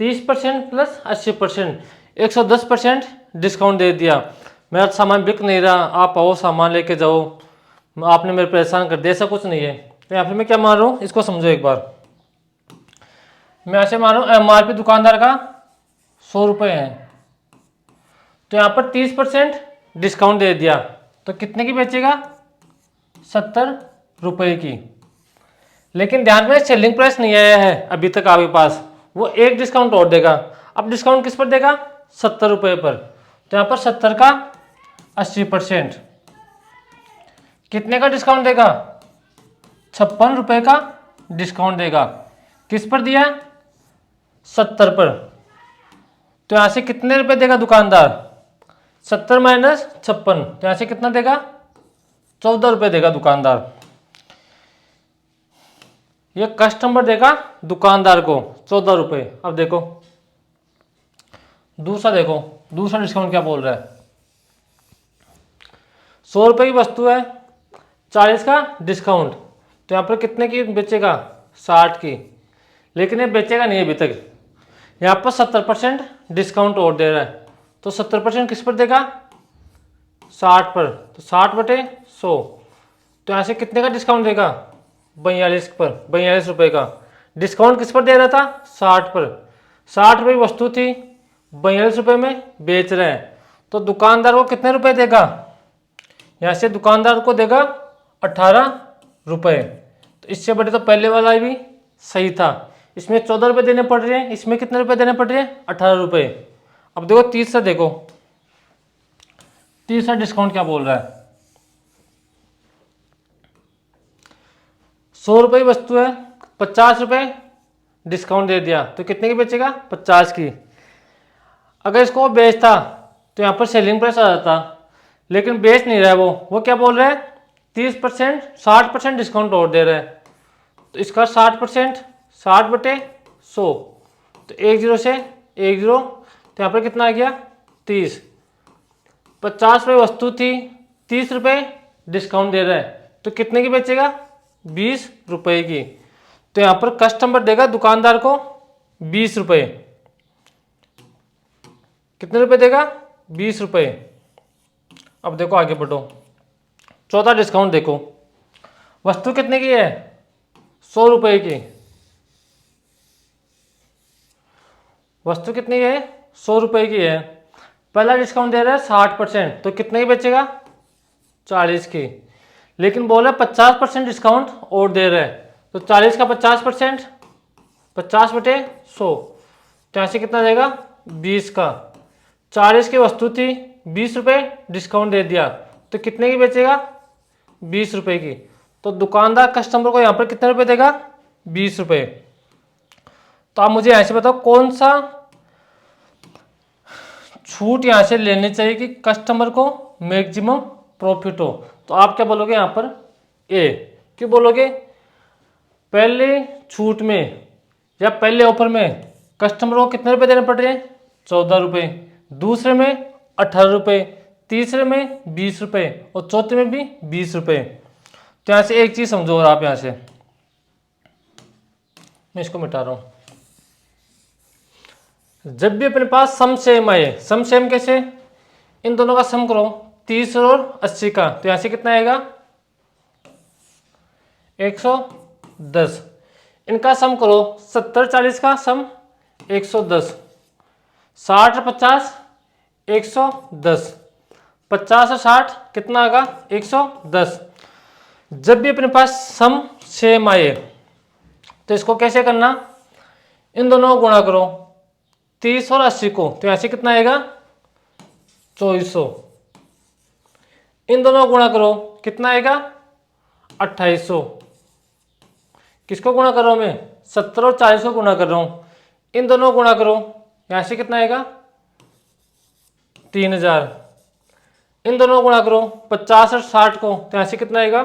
30% प्लस 80%, 110% डिस्काउंट दे दिया। मेरा सामान बिक नहीं रहा, आप आओ सामान लेके जाओ, आपने मेरे परेशान कर दिया, ऐसा कुछ नहीं है। तो यहाँ पे मैं क्या मान रहा हूँ, इसको समझो एक बार। मैं ऐसे मान रहा हूँ MRP दुकानदार का 100 रुपये है, तो यहाँ पर 30% डिस्काउंट दे दिया, तो कितने की बेचेगा, 70 रुपये की। लेकिन ध्यान में सेलिंग प्राइस नहीं आया है अभी तक आपके पास, वो एक डिस्काउंट और देगा। अब डिस्काउंट किस पर देगा, 70 रुपये पर। तो यहाँ पर 70 का 80%, कितने का डिस्काउंट देगा, 56 रुपये का डिस्काउंट देगा। किस पर दिया, 70 पर। तो यहाँ से कितने रुपए देगा दुकानदार, 70 माइनस 56, तो यहाँ से कितना देगा, 14 रुपये देगा दुकानदार। ये कस्टमर देगा दुकानदार को 14 रुपये। अब देखो दूसरा डिस्काउंट क्या बोल रहा है। 100 रुपये की वस्तु है, 40 का डिस्काउंट, तो यहाँ पर कितने की बेचेगा, 60 की। लेकिन ये बेचेगा नहीं अभी तक, यहाँ पर 70% डिस्काउंट और दे रहा है, तो 70% किस पर देगा, 60 पर। तो 60/100, तो यहाँ से कितने का डिस्काउंट देगा, 42 पर, 42 रुपये का। डिस्काउंट किस पर दे रहा था, 60 पर। 60 रुपये की वस्तु थी, 42 रुपये में बेच रहे हैं, तो दुकानदार को कितने रुपए देगा, यहाँ से दुकानदार को देगा 18 रुपये। तो इससे बड़े तो पहले वाला भी सही था, इसमें 14 रुपये देने पड़ रहे हैं, इसमें कितने रुपए देने पड़ रहे हैं, 18 रुपये। अब देखो तीसरा डिस्काउंट क्या बोल रहा है। 100 रुपये की वस्तु है, 50 रुपये डिस्काउंट दे दिया, तो कितने की बेचेगा, 50 की। अगर इसको बेचता तो यहाँ पर सेलिंग प्राइस आ जाता, लेकिन बेच नहीं रहा है वो क्या बोल रहा है, 30% 60% डिस्काउंट और दे रहा है। तो इसका 60%, 60/100, तो 10 से 10, तो यहाँ पर कितना आ गया, 30। 50 रुपये वस्तु थी, 30 रुपये डिस्काउंट दे रहा है, तो कितने की बेचेगा, 20 रुपये की। तो यहाँ पर कस्टमर देगा दुकानदार को 20 रुपये। कितने रुपए देगा, 20 रुपये। अब देखो आगे बढ़ो, चौथा डिस्काउंट देखो। वस्तु कितने की है, 100 रुपये की। वस्तु कितनी है, 100 रुपये की है। पहला डिस्काउंट दे रहा है 60%, तो कितने की बेचेगा, 40 की। लेकिन बोला 50% डिस्काउंट और दे रहा है, तो 40 का 50%, 50/100, तो यहाँ से कितना देगा, 20 का। 40 की वस्तु थी, 20 रुपये डिस्काउंट दे दिया, तो कितने की बेचेगा, 20 रुपये की। तो दुकानदार कस्टमर को यहाँ पर कितने रुपए देगा, 20 रुपये। तो आप मुझे यहाँ से बताओ कौन सा छूट यहाँ से लेनी चाहिए कि कस्टमर को मैक्सिमम प्रॉफिट हो। तो आप क्या बोलोगे यहाँ पर, ए। क्यों बोलोगे, पहले छूट में या पहले ऑफर में कस्टमर को कितने रुपए देने पड़ रहे हैं, 14 रुपये। दूसरे में 18 रुपये, तीसरे में 20 रुपये और चौथे में भी 20 रुपये। तो यहाँ से एक चीज़ समझो, और आप यहाँ से, मैं इसको मिटा रहा हूँ। जब भी अपने पास सम सेम आए, सम सेम कैसे, इन दोनों का सम करो 30 और 80 का, तो यहाँ से कितना आएगा 110। इनका सम करो 70 40 का सम 110, 60 और 50 110, 50 और 60 कितना आएगा 110। जब भी अपने पास सम सेम आए तो इसको कैसे करना, इन दोनों को गुणा करो 30 और 80 को, तो यहाँ से कितना आएगा 2400। इन दोनों को गुणा करो कितना आएगा 2800। किसको गुणा कर रहा हूँ मैं, 70 और 40 को गुणा कर रहा हूँ। इन दोनों को गुणा करो, यहाँ से कितना आएगा 3000। इन दोनों को गुणा करो 50 और 60 को, तो यहाँ से कितना आएगा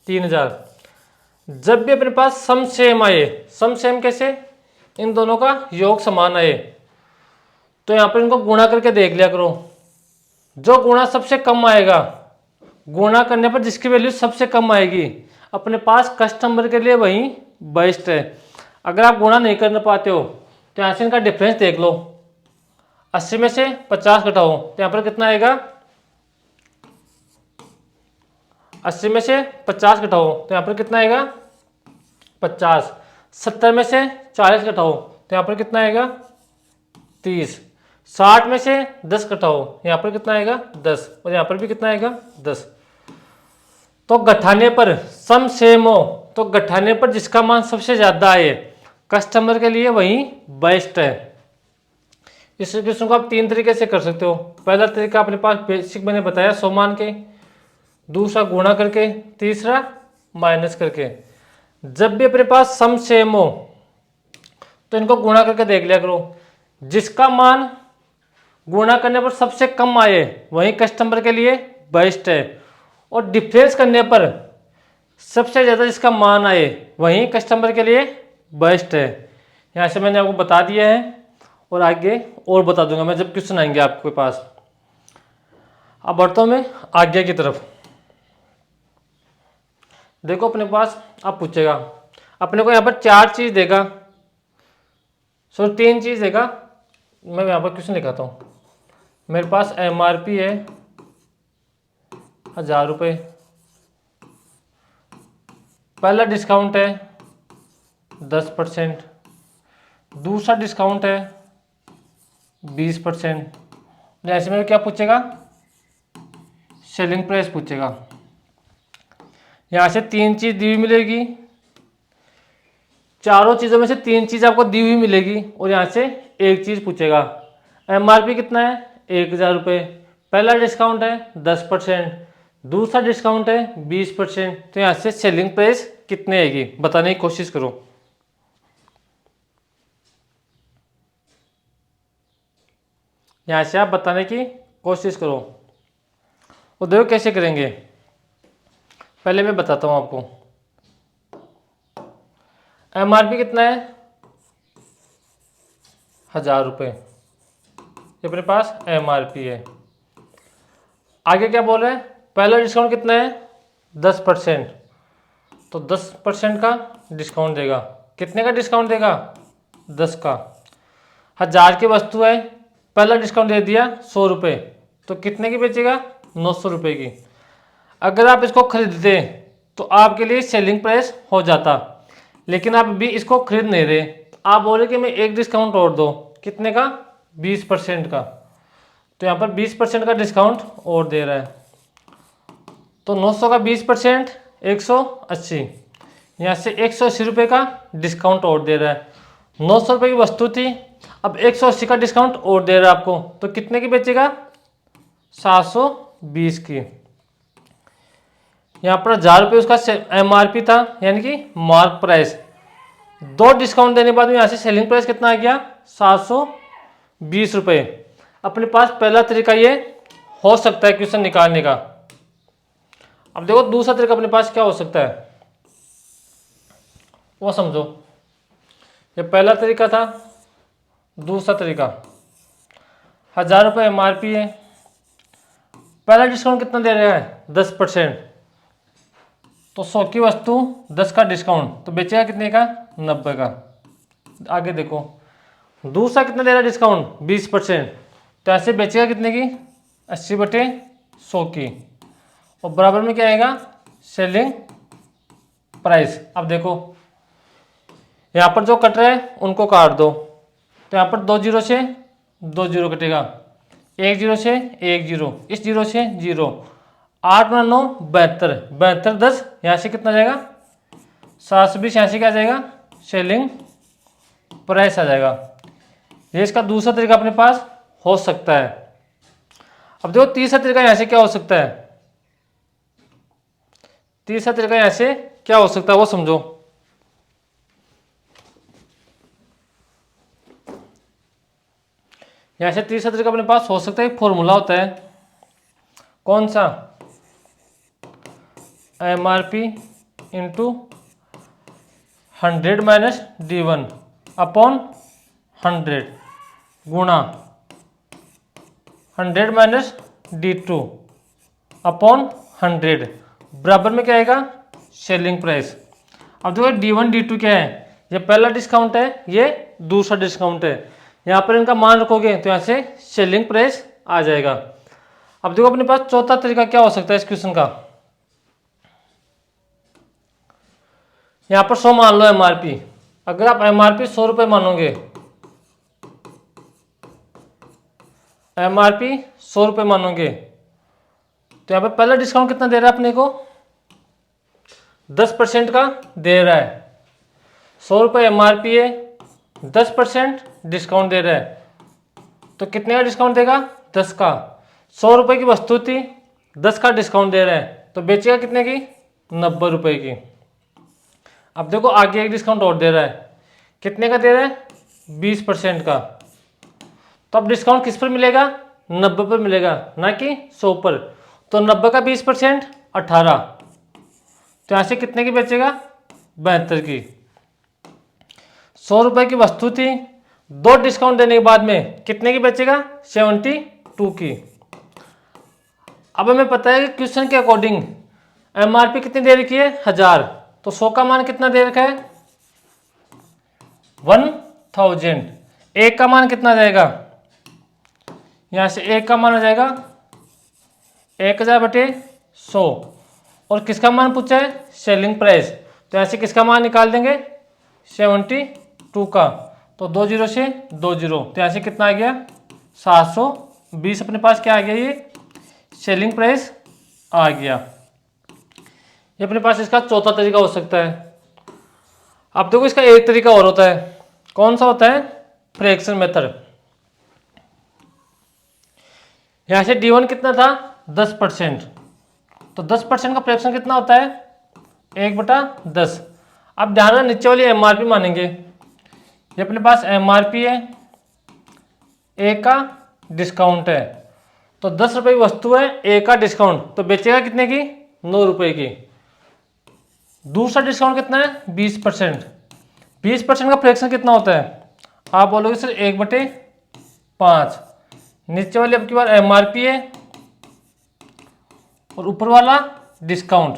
3000। जब भी अपने पास सम सेम आए, सम सेम कैसे, इन दोनों का योग समान आए, तो यहाँ पर इनको गुणा करके देख लिया करो। जो गुणा सबसे कम आएगा, गुणा करने पर जिसकी वैल्यू सबसे कम आएगी, अपने पास कस्टमर के लिए वही बेस्ट है। अगर आप गुणा नहीं कर पाते हो तो यहाँ से इनका डिफरेंस देख लो, 80 में से 50 घटाओ तो यहाँ पर कितना आएगा, 80 में से 50 घटाओ तो यहाँ पर कितना आएगा 50, 70 में से 40 घटाओ तो यहाँ पर कितना आएगा 30, 60 में से 10 घटाओ यहाँ पर कितना आएगा 10, और यहाँ पर भी कितना आएगा 10। तो घटाने पर सम सेम हो तो घटाने पर जिसका मान सबसे ज़्यादा आए, कस्टमर के लिए वही बेस्ट है। इस क्वेश्चन को आप 3 तरीके से कर सकते हो। पहला तरीका अपने पास बेसिक मैंने बताया 100 मान के, दूसरा गुणा करके, तीसरा माइनस करके। जब भी अपने पास सम सेम हो तो इनको गुणा करके देख लिया करो, जिसका मान गुणा करने पर सबसे कम आए वही कस्टमर के लिए बेस्ट है, और डिफरेंस करने पर सबसे ज़्यादा जिसका मान आए वही कस्टमर के लिए बेस्ट है। यहाँ से मैंने आपको बता दिया है और आगे और बता दूंगा मैं जब क्वेश्चन आएंगे आपके पास। अब बढ़ता हूँ मैं आगे की तरफ। देखो अपने पास आप पूछेगा, अपने को यहाँ पर 4 चीज़ देगा, 3 चीज़ देगा। मैं यहाँ पर क्वेश्चन लिखाता हूँ। मेरे पास MRP है 1000 रुपये, पहला डिस्काउंट है 10%, दूसरा डिस्काउंट है 20%। जैसे में क्या पूछेगा, सेलिंग प्राइस पूछेगा। यहाँ से 3 चीज़ दी हुई मिलेगी, चारों चीज़ों में से 3 चीज़ आपको दी हुई मिलेगी, और यहाँ से एक चीज़ पूछेगा। MRP कितना है 1000 रुपये, पहला डिस्काउंट है 10%, दूसरा डिस्काउंट है 20%। तो यहाँ से सेलिंग प्राइस कितनी आएगी बताने की कोशिश करो। यहाँ से आप बताने की कोशिश करो, और देखो कैसे करेंगे। पहले मैं बताता हूँ आपको। MRP कितना है 1000 रुपये, ये अपने पास MRP है। आगे क्या बोल रहे हैं, पहला डिस्काउंट कितना है 10%, तो 10% का डिस्काउंट देगा। कितने का डिस्काउंट देगा 10 का। 1000 की वस्तु है, पहला डिस्काउंट दे दिया 100 रुपये, तो कितने की बेचेगा 900 रुपये की। अगर आप इसको खरीदते तो आपके लिए सेलिंग प्राइस हो जाता, लेकिन आप भी इसको खरीद नहीं रहे, आप बोले कि मैं एक डिस्काउंट और दो, कितने का 20% का। तो यहाँ पर 20% का डिस्काउंट और दे रहा है, तो 900 का 20% 180, यहाँ से 180 रुपये का डिस्काउंट और दे रहा है। 900 रुपये की वस्तु थी, अब 180 का डिस्काउंट और दे रहा है आपको, तो कितने की बेचेगा 720 की। यहाँ पर 1000 रुपये उसका MRP था, यानी कि मार्क प्राइस। 2 डिस्काउंट देने के बाद में यहाँ से सेलिंग प्राइस कितना आ गया 720 रुपये। अपने पास पहला तरीका ये हो सकता है क्वेश्चन निकालने का। अब देखो दूसरा तरीका अपने पास क्या हो सकता है वो समझो। ये पहला तरीका था, दूसरा तरीका 1000 रुपये MRP है, पहला डिस्काउंट कितना दे रहा है 10%, तो 100 की वस्तु 10 का डिस्काउंट, तो बेचेगा कितने का 90 का। आगे देखो दूसरा कितना दे रहा है डिस्काउंट 20%, तो ऐसे बेचेगा कितने की 80/100 की। और बराबर में क्या आएगा सेलिंग प्राइस। अब देखो यहाँ पर जो कट रहा है उनको काट दो, तो यहाँ पर 2 जीरो से 2 जीरो कटेगा, 1 जीरो से 1 जीरो, इस जीरो से जीरो, 8 × 9 72, 72 10 यहाँ से कितना जाएगा 720, यहाँ से क्या जाएगा सेलिंग प्राइस आ जाएगा। ये इसका दूसरा तरीका अपने पास हो सकता है। अब देखो तीसरा तरीका यहाँ से क्या हो सकता है, तीसरा तरीका यहाँ से क्या हो सकता है वो समझो। यहाँ से तीसरा तरीका अपने पास हो सकता है, एक फॉर्मूला होता है, कौन सा, MRP into 100 minus D1 upon 100 गुणा 100 माइनस D2 अपॉन 100 बराबर में क्या आएगा सेलिंग प्राइस। अब देखो D1 D2 क्या है, ये पहला डिस्काउंट है, ये दूसरा डिस्काउंट है, यहाँ पर इनका मान रखोगे तो यहाँ से सेलिंग प्राइस आ जाएगा। अब देखो अपने पास चौथा तरीका क्या हो सकता है इस क्वेश्चन का, यहाँ पर 100 मान लो MRP, अगर आप MRP 100 रुपये मानोगे, MRP 100 रुपये मानोगे, तो यहाँ पर पहला डिस्काउंट कितना दे रहा है अपने को 10% का दे रहा है। 100 रुपये MRP है, 10% डिस्काउंट दे रहा है, तो कितने का डिस्काउंट देगा 10 का। 100 रुपये की वस्तु थी, 10 का डिस्काउंट दे रहा है, तो बेचेगा कितने की 90 रुपये की। अब देखो आगे एक डिस्काउंट और दे रहा है, कितने का दे रहा है 20% का, तो अब डिस्काउंट किस पर मिलेगा 90 पर मिलेगा, ना कि 100 पर। तो 90 का 20% 18, तो यहाँ से कितने की बेचेगा 72 की। 100 रुपये की वस्तु थी, 2 डिस्काउंट देने के बाद में कितने की बेचेगा 72 की। अब हमें पता है कि क्वेश्चन के अकॉर्डिंग MRP कितनी दे रखी है 1000, तो 100 का मान कितना दे रखा है 1000, एक का मान कितना जाएगा, यहाँ से एक का मान आ जाएगा 1000/100, और किसका मान पूछा है सेलिंग प्राइस, तो यहाँ से किसका मान निकाल देंगे 72 का, तो 2 जीरो से 2 जीरो, तो यहाँ से कितना आ गया 720 अपने पास क्या आ गया ये सेलिंग प्राइस आ गया। ये अपने पास इसका चौथा तरीका हो सकता है। अब देखो इसका एक तरीका और होता है, कौन सा होता है फ्रैक्शन मेथड। यहाँ से D1 कितना था 10%, तो 10% का फ्रैक्शन कितना होता है 1/10। अब ध्यान रखना नीचे वाली MRP मानेंगे, ये अपने पास MRP है, ए का डिस्काउंट है, तो 10 रुपये की वस्तु है, ए का डिस्काउंट, तो बेचेगा कितने की 9 रुपये की। दूसरा डिस्काउंट कितना है 20%, 20% का फ्रैक्शन कितना होता है, आप बोलोगे सर 1/5। नीचे वाली अब की बार MRP है और ऊपर वाला डिस्काउंट।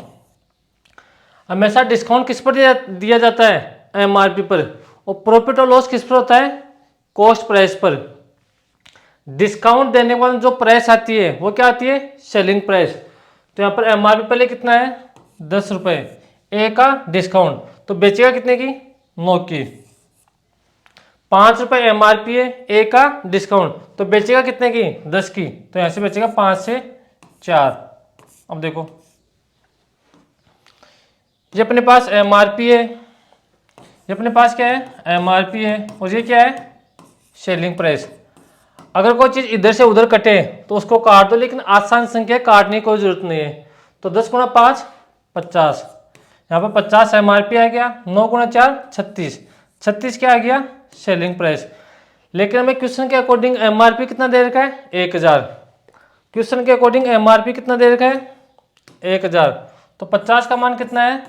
हमेशा डिस्काउंट किस पर दिया जाता है MRP पर, और प्रॉफिट और लॉस किस पर होता है कॉस्ट प्राइस पर। डिस्काउंट देने के बाद जो प्राइस आती है वो क्या आती है सेलिंग प्राइस। तो यहाँ पर MRP पहले कितना है 10 रुपये, ए का डिस्काउंट, तो बेचेगा कितने की 9 की। 5 रुपये MRP है, ए का डिस्काउंट, तो बेचेगा कितने की 10 की, तो यहाँ से बेचेगा 5 से 4। अब देखो ये अपने पास MRP है, ये अपने पास क्या है MRP है, और ये क्या है सेलिंग प्राइस। अगर कोई चीज़ इधर से उधर कटे तो उसको काट दो, लेकिन आसान संख्या काटने की कोई जरूरत नहीं है। तो 10 × 5 50, यहाँ पर 50 MRP आ गया, 9 × 4 36, 36 क्या आ गया सेलिंग प्राइस। लेकिन हमें क्वेश्चन के अकॉर्डिंग MRP कितना दे रखा है 1000, क्वेश्चन के अकॉर्डिंग MRP कितना दे रखा है 1000, तो 50 का मान कितना है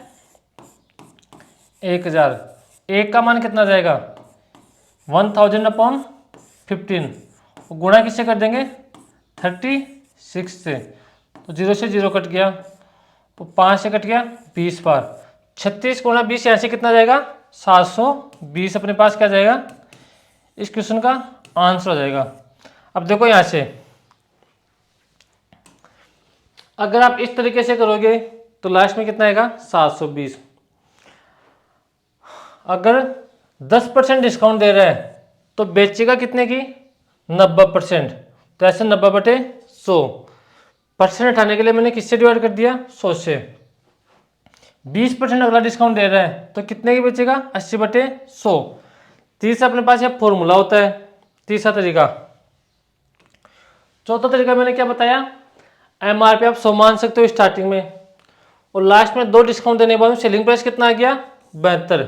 1000, एक का मान कितना जाएगा 1000/15, गुणा किससे कर देंगे 36 से, तो 0 से 0 कट गया, तो 5 से कट गया 20 बार, 36 × 20 यहाँ से कितना जाएगा 720 अपने पास क्या जाएगा इस क्वेश्चन का आंसर हो जाएगा। अब देखो यहाँ से अगर आप इस तरीके से करोगे तो लास्ट में कितना आएगा 720। अगर 10% डिस्काउंट दे रहा है तो बेचेगा कितने की 90%। तो ऐसे 90/100 परसेंट हटाने के लिए मैंने किससे डिवाइड कर दिया 100 से। 20% अगला डिस्काउंट दे रहा है तो कितने की बेचेगा 80/100। तीसरा अपने पास यह फॉर्मूला होता है, तीसरा तरीका। चौथा तरीका मैंने क्या बताया, एमआरपी आप 100 मान सकते हो स्टार्टिंग में और लास्ट में 2 डिस्काउंट देने के बाद सेलिंग प्राइस कितना आ गया 72।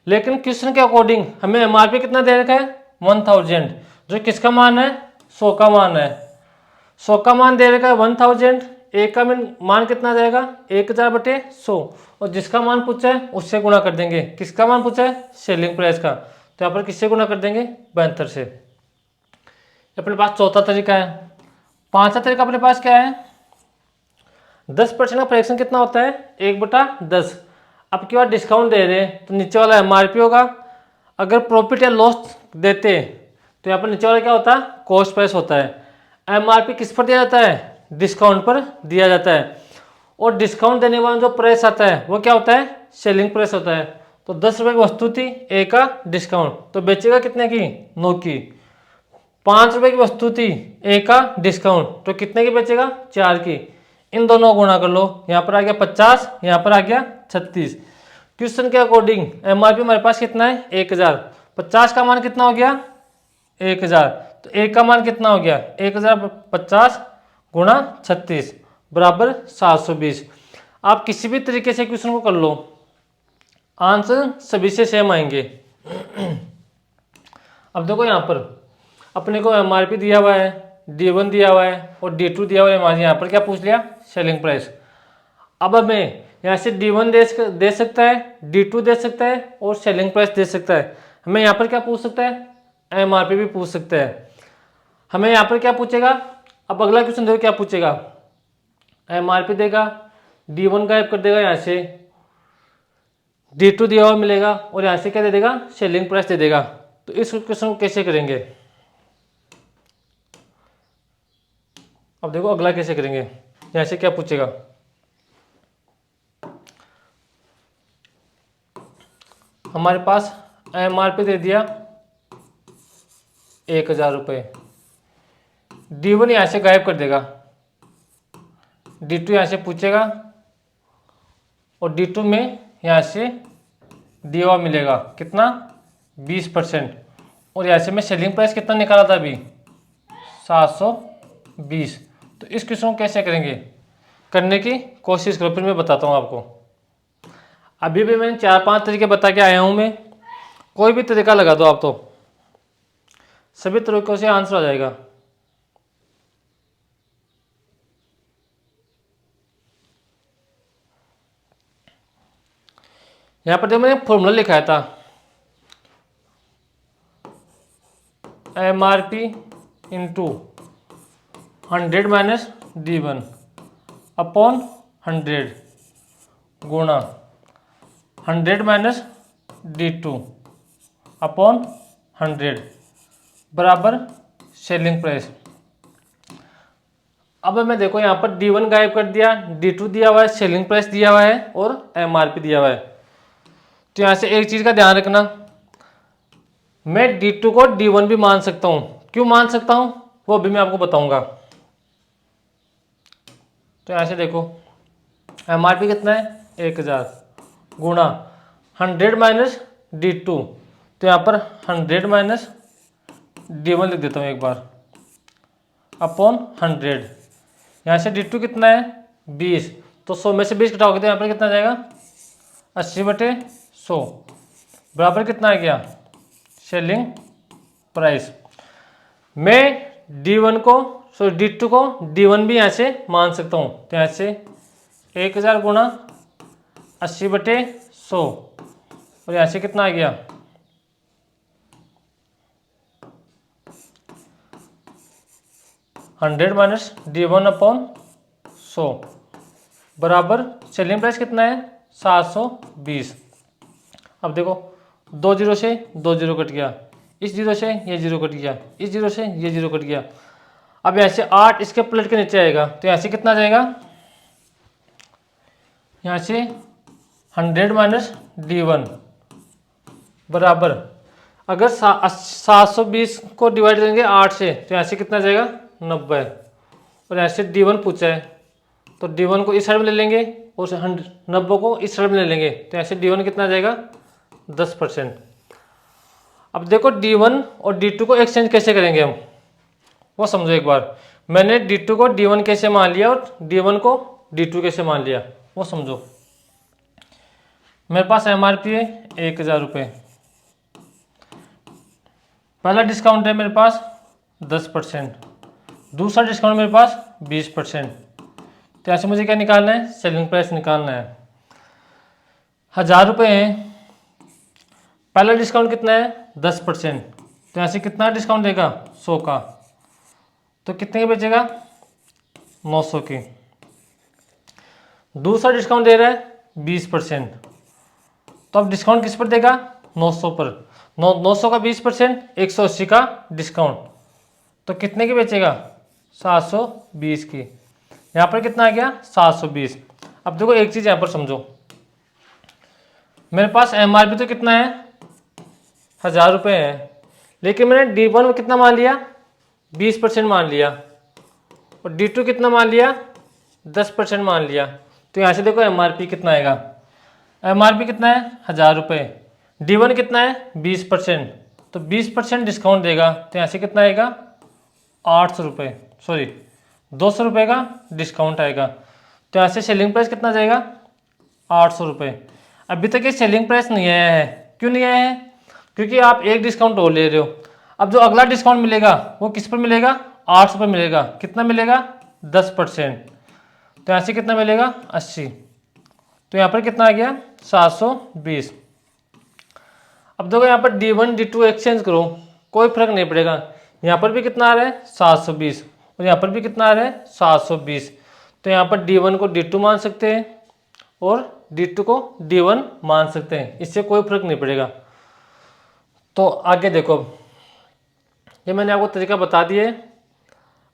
लेकिन क्वेश्चन के अकॉर्डिंग हमें एमआरपी कितना दे रखा है 1000, जो किसका मान है 100 का मान है। 100 का मान दे रखा है 1000, एक का मान कितना जाएगा 1000/100 और जिसका मान पूछा है उससे गुणा कर देंगे। किसका मान पूछा है सेलिंग प्राइस का, तो यहाँ पर किससे गुणा कर देंगे 72 से। अपने पास चौथा तरीका है। पांचवा तरीका अपने पास क्या है 10% का फ्रैक्शन कितना होता है 1/10। अब की बार डिस्काउंट दे रहे हैं तो नीचे वाला एमआरपी होगा। अगर प्रॉफिट या लॉस देते तो यहाँ पर नीचे वाला क्या होता है कॉस्ट प्राइस होता है। एमआरपी किस पर दिया जाता है डिस्काउंट पर दिया जाता है और डिस्काउंट देने वाला जो प्राइस आता है वो क्या होता है सेलिंग प्राइस होता है। तो 10 रुपये की वस्तु थी, ए का डिस्काउंट, तो बेचेगा कितने की 9 की। 5 रुपये की वस्तु थी, ए का डिस्काउंट, तो कितने की बेचेगा 4 की। इन दोनों को गुणा कर लो, यहाँ पर आ गया 50, यहाँ पर आ गया 36। क्वेश्चन के अकॉर्डिंग एमआरपी हमारे पास कितना है 1000। 50 का मान कितना हो गया 1000, तो एक का मान कितना हो गया 1050 गुणा 36 बराबर 720। आप किसी भी तरीके से क्वेश्चन को कर लो, आंसर सभी से सेम आएंगे। अब देखो यहाँ पर अपने को एमआरपी दिया हुआ है, D1 दिया हुआ है और D2 दिया हुआ है। हमारे यहाँ पर क्या पूछ लिया सेलिंग प्राइस। अब हमें यहाँ से D1 दे सकता है, D2 दे सकता है और सेलिंग प्राइस दे सकता है। हमें यहाँ पर क्या पूछ सकता है एमआरपी भी पूछ सकता है। हमें यहाँ पर क्या पूछेगा, अब अगला क्वेश्चन देखो क्या पूछेगा, एमआरपी देगा, D1 गायब कर देगा, यहाँ से D2 दिया हुआ मिलेगा और यहाँ से क्या दे देगा सेलिंग प्राइस दे देगा। तो इस क्वेश्चन को कैसे करेंगे, अब देखो अगला कैसे करेंगे। यहाँ से क्या पूछेगा, हमारे पास एमआरपी दे दिया 1000 रुपये, D1 यहाँ से गायब कर देगा, D2 यहाँ से पूछेगा और D2 में यहाँ से दिया हुआ मिलेगा कितना 20% और यहाँ से मैं सेलिंग प्राइस कितना निकाला था अभी 720। तो इस क्वेश्चन को कैसे करेंगे, करने की कोशिश करो, फिर मैं बताता हूँ आपको। अभी भी मैंने 4-5 तरीके बता के आया हूँ मैं, कोई भी तरीका लगा दो आप तो सभी तरीकों से आंसर आ जाएगा। यहाँ पर जो मैंने फॉर्मूला लिखा था MRP into 100 minus D1 upon 100 गुणा 100 माइनस D2 अपॉन 100 बराबर सेलिंग प्राइस। अब मैं देखो यहाँ पर D1 गायब कर दिया, D2 दिया हुआ है, सेलिंग प्राइस दिया हुआ है और एमआरपी दिया हुआ है। तो यहाँ से एक चीज का ध्यान रखना, मैं D2 को D1 भी मान सकता हूं। क्यों मान सकता हूं वो भी मैं आपको बताऊंगा। तो यहाँ से देखो एमआरपी कितना है 1000 गुणा 100 माइनस D2, तो यहाँ पर 100 माइनस D1 लिख देता हूँ एक बार अपॉन 100। यहाँ से D2 कितना है 20, तो 100 में से 20 घटाओगे तो यहाँ पर कितना आ जाएगा 80/100 बराबर कितना आ गया सेलिंग प्राइस। मैं D2 को D1 भी यहाँ से मान सकता हूँ। तो यहाँ से 1000 गुणा 80/100 और यहाँ से कितना आ गया 100 माइनस D1 अपॉन 100 बराबर सेलिंग प्राइस कितना है 720। अब देखो 2 जीरो से 2 जीरो कट गया, इस जीरो से ये जीरो कट गया, इस जीरो से ये जीरो कट गया। अब यहाँ से 8 इसके प्लेट के नीचे आएगा, तो यहाँ से कितना जाएगा, यहाँ से 100 माइनस D1 बराबर, अगर 720 को डिवाइड करेंगे 8 से तो यहाँ से कितना जाएगा 90, और यहाँ से D1 पूछा है तो D1 को इस साइड में ले लेंगे और 90 को इस साइड में ले लेंगे, तो यहाँ से D1 कितना जाएगा 10%। अब देखो D1 और D2 को एक्सचेंज कैसे करेंगे हम, वो समझो एक बार। मैंने D2 को D1 कैसे मान लिया और D1 को D2 कैसे मान लिया, वो समझो। मेरे पास MRP है 1000 रुपये, पहला डिस्काउंट है मेरे पास 10%, दूसरा डिस्काउंट मेरे पास 20%। तो ऐसे मुझे क्या निकालना है, सेलिंग प्राइस निकालना है। 1000 रुपये है, पहला डिस्काउंट कितना है 10%, तो यहाँ से कितना डिस्काउंट देगा 100 का, तो कितने की बचेगा 900 की। दूसरा डिस्काउंट दे रहा है 20%, तो अब डिस्काउंट किस पर देगा 900 पर, 900 का 20% 180 का डिस्काउंट, तो कितने की बेचेगा 720 की। यहाँ पर कितना आ गया 720। अब देखो एक चीज़ यहाँ पर समझो, मेरे पास MRP तो कितना है 1000 रुपये है, लेकिन मैंने D1 में कितना मान लिया 20% मान लिया, और D2 कितना मान लिया 10% मान लिया। तो यहाँ से देखो MRP कितना आएगा, MRP कितना है 1000 रुपये, D1 कितना है 20%, तो 20% डिस्काउंट देगा, तो यहाँ से कितना आएगा 800 रुपये, सॉरी 200 रुपये का डिस्काउंट आएगा। तो यहाँ से सेलिंग प्राइस कितना जाएगा 800 रुपये। अभी तक ये सेलिंग प्राइस नहीं आया है, क्यों नहीं आया है, क्योंकि आप एक डिस्काउंट और ले रहे हो। अब जो अगला डिस्काउंट मिलेगा वो किस पर मिलेगा 800 पर मिलेगा, कितना मिलेगा 10%, तो यहाँ से कितना मिलेगा 80, तो यहाँ पर कितना आ गया 720। अब देखो यहाँ पर D1 D2 एक्सचेंज करो, कोई फर्क नहीं पड़ेगा, यहाँ पर भी कितना आ रहा है 720 और यहाँ पर भी कितना आ रहा है 720। तो यहाँ पर D1 को D2 मान सकते हैं और D2 को D1 मान सकते हैं, इससे कोई फर्क नहीं पड़ेगा। तो आगे देखो, ये मैंने आपको तरीका बता दिया है,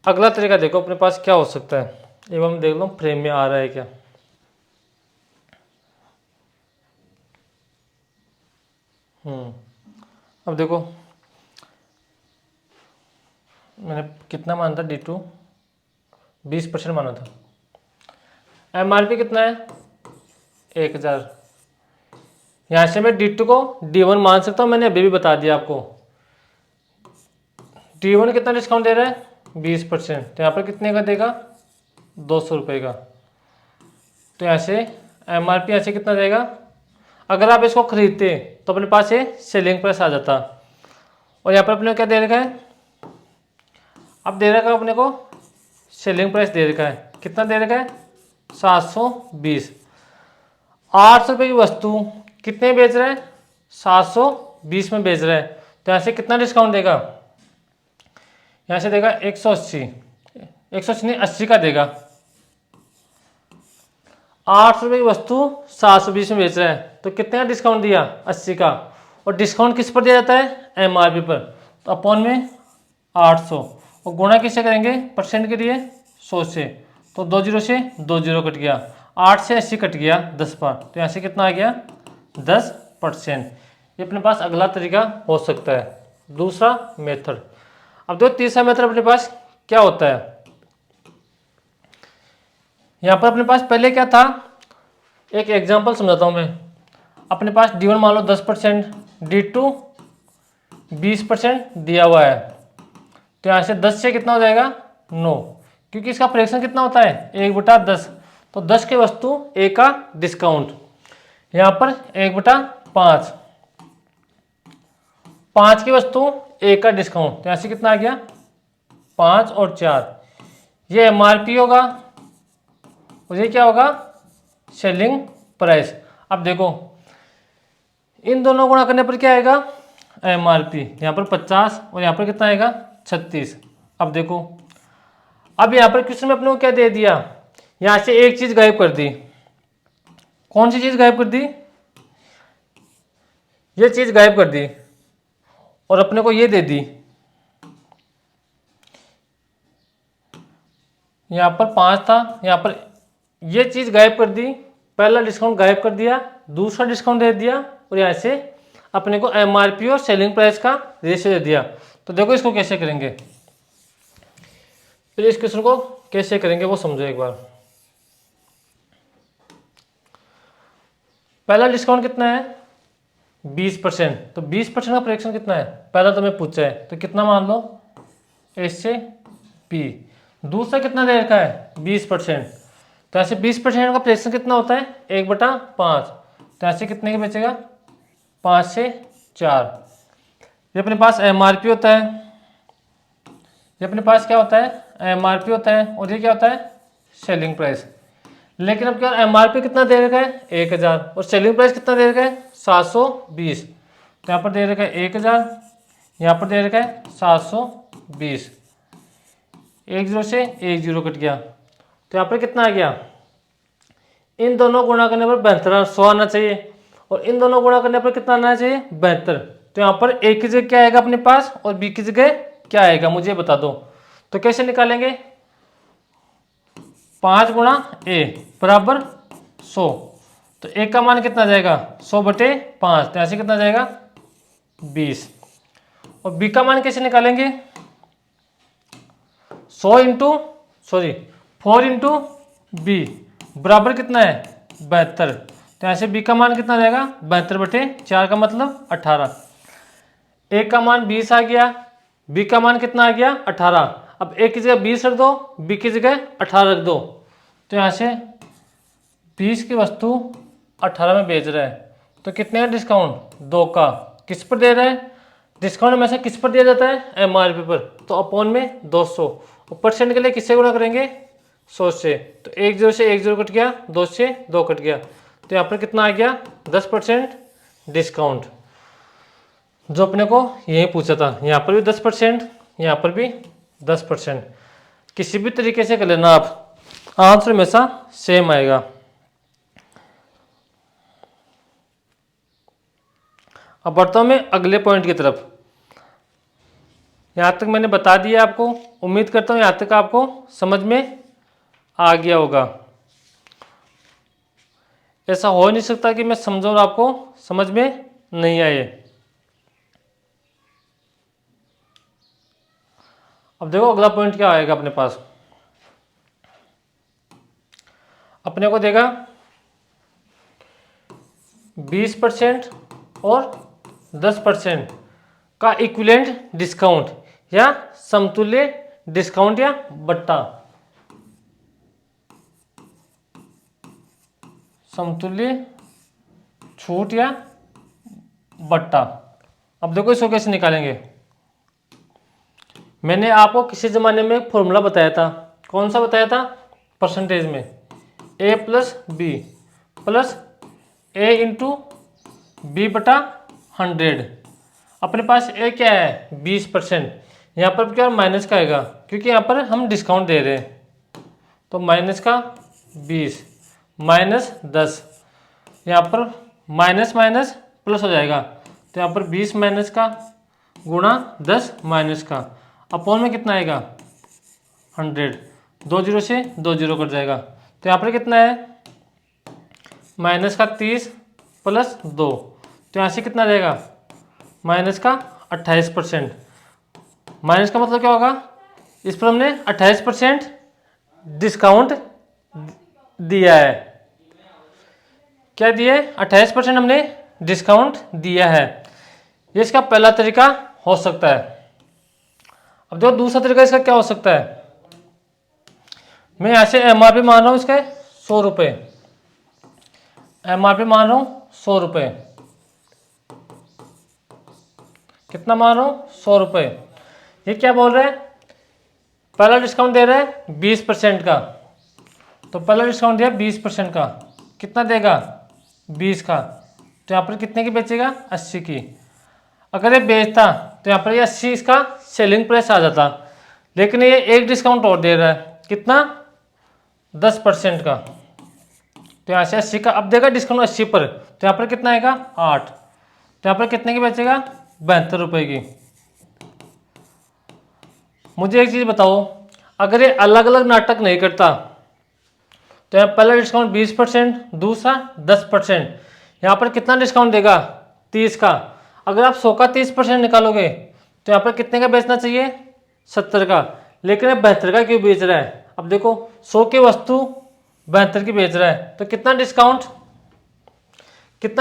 अगला तरीका देखो अपने पास क्या हो सकता है, एवं देख लो फ्रेम में आ रहा है क्या। अब देखो मैंने कितना माना था D2 20% माना था, MRP कितना है 1000, यहाँ से मैं D2 को D1 मान सकता हूँ, मैंने अभी भी बता दिया आपको। D1 कितना डिस्काउंट दे रहा है 20%, तो यहाँ पर कितने का देगा 200 रुपये का। तो यहाँ से MRP यहाँ से कितना देगा, अगर आप इसको खरीदते तो अपने पास ये सेलिंग प्राइस आ जाता, और यहाँ पर अपने को क्या दे रखा है, अब दे रखा है अपने को सेलिंग प्राइस दे रखा है, कितना दे रखा है 720। 800 रुपये की वस्तु कितने बेच रहा है 720 में बेच रहा है, तो यहाँ से कितना डिस्काउंट देगा, यहाँ से देगा 180 नहीं 80 का देगा। 800 रुपये की वस्तु 720 में बेच रहा है, तो कितने का डिस्काउंट दिया 80 का, और डिस्काउंट किस पर दिया जाता है MRP पर, तो अपॉन में 800 और गुणा किससे करेंगे परसेंट के लिए 100 से, तो 2 जीरो से 2 जीरो कट गया, 8 से 80 कट गया 10 बार, तो यहाँ से कितना आ गया 10%। ये अपने पास अगला तरीका हो सकता है, दूसरा मेथड। अब देखो तीसरा मेथड अपने पास क्या होता है, यहाँ पर अपने पास पहले क्या था, एक एग्जांपल समझाता हूँ मैं। अपने पास D1 मान लो 10%, D2 20% दिया हुआ है, तो यहाँ से 10 से कितना हो जाएगा 9, क्योंकि इसका फ्रैक्शन कितना होता है 1/10, तो 10 की वस्तु 1 का डिस्काउंट, यहाँ पर 1/5, 5 की वस्तु 1 का डिस्काउंट, तो यहाँ से कितना आ गया 5 और 4, ये MRP होगा और ये क्या होगा सेलिंग प्राइस। अब देखो इन दोनों गुणा करने पर क्या आएगा MRP, यहाँ पर 50 और यहाँ पर कितना आएगा 36। अब देखो अब यहाँ पर क्वेश्चन में अपने को क्या दे दिया, यहाँ से एक चीज गायब कर दी, कौन सी चीज गायब कर दी, ये चीज गायब कर दी, और अपने को ये दे दी, यहाँ पर 5 था, यहाँ पर ये चीज़ गायब कर दी, पहला डिस्काउंट गायब कर दिया, दूसरा डिस्काउंट दे दिया, और यहाँ से अपने को एमआरपी और सेलिंग प्राइस का रेशियो दे दिया। तो देखो इसको कैसे करेंगे, फिर इस क्वेश्चन को कैसे करेंगे वो समझो एक बार। पहला डिस्काउंट कितना है 20%, तो 20% का फ्रैक्शन कितना है, पहला तो मैं पूछा है, तो कितना मान लो ए से बी। दूसरा कितना दे रखा है 20%, तो ऐसे 20% का फ्रैक्शन कितना होता है 1/5, तो ऐसे कितने के बचेगा 5 से 4। ये अपने पास एमआरपी होता है, ये अपने पास क्या होता है एमआरपी होता है, और ये क्या होता है सेलिंग प्राइस। लेकिन अब क्या एमआरपी कितना दे रखा है 1000, और सेलिंग प्राइस कितना दे रखा है 720, तो यहाँ पर दे रखा है 1000, यहाँ पर दे रखा है 720, 10 से 10 कट गया, तो यहाँ पर कितना आ गया, इन दोनों गुणा करने पर 7200 आना चाहिए, और इन दोनों गुणा करने पर कितना आना चाहिए 72। तो यहाँ पर ए की जगह क्या आएगा अपने पास और बी की जगह क्या आएगा मुझे बता दो। तो कैसे निकालेंगे, 5 गुणा ए बराबर 100, तो ए का मान कितना जाएगा 100/5, तो ऐसे कितना जाएगा 20। और बी का मान कैसे निकालेंगे 4 इंटू बी बराबर कितना है 72, तो ऐसे बी का मान कितना जाएगा 72/4 का मतलब 18। ए का मान 20 आ गया, बी का मान कितना आ गया 18। अब ए की जगह 20 रख दो, बी की जगह 18 रख दो, तो यहाँ से 20 की वस्तु 18 में बेच रहा है, तो कितने का डिस्काउंट 2 का, किस पर दे रहा है डिस्काउंट में से किस पर दिया जाता है एमआरपी पर, तो अपॉन में 200, और परसेंट के लिए किससे गुणा करेंगे 100 से, तो 10 से 10 कट गया, 2 से 2 कट गया, तो यहाँ पर कितना आ गया 10% डिस्काउंट, जो अपने को यही पूछा था। यहाँ पर भी 10%, यहाँ पर भी 10%, किसी भी तरीके से कर लेना आप, आंसर हमेशा सेम आएगा। अब बढ़ता हूँ मैं अगले पॉइंट की तरफ। यहाँ तक मैंने बता दिया आपको, उम्मीद करता हूँ यहाँ तक आपको समझ में आ गया होगा। ऐसा हो नहीं सकता कि मैं समझाऊँ और आपको समझ में नहीं आए। अब देखो अगला पॉइंट क्या आएगा अपने पास, अपने को देगा 20% और 10% का इक्विवेलेंट डिस्काउंट या समतुल्य डिस्काउंट या बट्टा, समतुल्य छूट या बट्टा। अब देखो इसको कैसे निकालेंगे, मैंने आपको किसी ज़माने में एक फॉर्मूला बताया था, कौन सा बताया था परसेंटेज में, a plus b plus a into b बटा 100। अपने पास a क्या है 20%, यहाँ पर क्या माइनस का आएगा क्योंकि यहाँ पर हम डिस्काउंट दे रहे हैं, तो माइनस का 20 माइनस 10, यहाँ पर माइनस माइनस प्लस हो जाएगा, तो यहाँ पर 20 माइनस का गुणा 10 माइनस का, अपॉन में कितना आएगा 100, 2 0 से 2 0 कट जाएगा, तो यहाँ पर कितना है माइनस का 30 प्लस 2, तो यहाँ से कितना रहेगा माइनस का 28%। माइनस का मतलब क्या होगा, इस पर हमने 28% डिस्काउंट दिया है, क्या दिया है 28% हमने डिस्काउंट दिया है। ये इसका पहला तरीका हो सकता है। अब देखो दूसरा तरीका इसका क्या हो सकता है, मैं यहाँ से एमआरपी मान रहा हूँ इसके 100 रुपये, एमआरपी मान रहा हूँ 100 रुपये, कितना मान रहा हूँ 100 रुपये। ये क्या बोल रहा है, पहला डिस्काउंट दे रहा है 20% का, तो पहला डिस्काउंट दिया 20% का, कितना देगा 20 का, तो यहाँ पर कितने की बेचेगा 80 की। अगर ये बेचता तो यहाँ पर ये 80 इसका सेलिंग प्राइस आ जाता, लेकिन ये एक डिस्काउंट और दे रहा है, कितना 10% का, तो यहाँ से 80 का अब देगा डिस्काउंट 80 पर, तो यहाँ पर कितना आएगा 8, तो यहाँ पर कितने की बेचेगा ₹72 की। मुझे एक चीज़ बताओ, अगर ये अलग अलग नाटक नहीं करता तो यहाँ पहला डिस्काउंट 20%, दूसरा 10%, यहाँ पर कितना डिस्काउंट देगा? 30 का। अगर आप 100 का 30% निकालोगे तो यहाँ पर कितने का बेचना चाहिए? 70 का। लेकिन ये 72 का क्यों बेच रहा है? अब देखो 100 की वस्तु 72 की बेच रहा है, तो कितना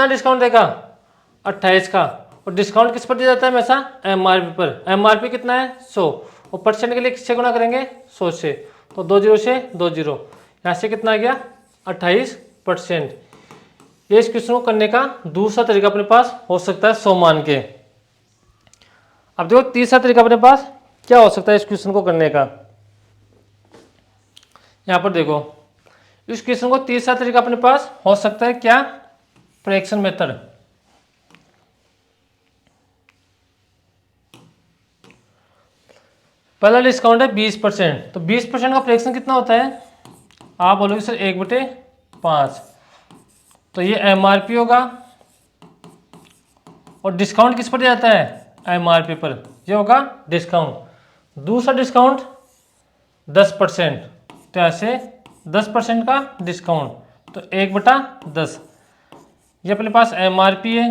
डिस्काउंट देगा? 28 का। और डिस्काउंट किस पर दिया जाता है हमेशा? MRP पर। MRP कितना है? 100। और परसेंट के लिए किससे गुणा करेंगे? 100 से। तो 2 जीरो से 2 जीरो, यहाँ से कितना आ गया? 28%। ये इस क्वेश्चन को करने का दूसरा तरीका अपने पास हो सकता है 100 मान के। अब देखो तीसरा तरीका अपने पास क्या हो सकता है इस क्वेश्चन को करने का। यहाँ पर देखो, इस क्वेश्चन को तीसरा तरीका अपने पास हो सकता है क्या? Fraction method. पहला डिस्काउंट है 20%, तो 20% का फ्रैक्शन कितना होता है? आप बोलोगे सर 1/5। तो ये MRP होगा, और डिस्काउंट किस पर दिया जाता है? MRP पर। ये होगा डिस्काउंट। दूसरा डिस्काउंट 10%, तो ऐसे 10% का डिस्काउंट, तो 1/10। ये अपने पास MRP है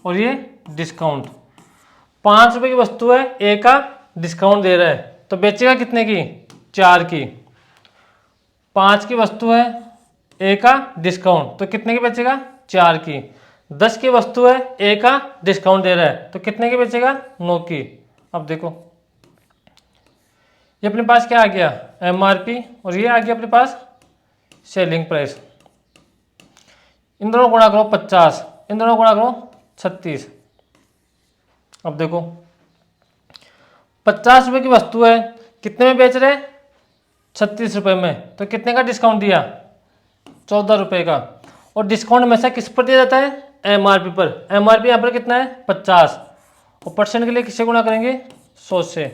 और ये डिस्काउंट। 5 रुपये की वस्तु है, ए का डिस्काउंट दे रहा है, तो बेचेगा कितने की? 4 की। 5 की वस्तु है, ए का डिस्काउंट, तो कितने की बेचेगा? 4 की। 10 की वस्तु है, ए का डिस्काउंट दे रहा है, तो कितने की बेचेगा? 9 की। अब देखो ये अपने पास क्या आ गया? MRP, और ये आ गया अपने पास सेलिंग प्राइस। इन दोनों गुणा करो 50, इन दोनों गुणा करो 36। अब देखो 50 रुपये की वस्तु है, कितने में बेच रहे? 36 रुपये में, तो कितने का डिस्काउंट दिया? 14 रुपये का। और डिस्काउंट हमेशा किस पर दिया जाता है? MRP पर। MRP यहाँ पर कितना है? 50। और परसेंट के लिए किससे गुणा करेंगे? 100 से।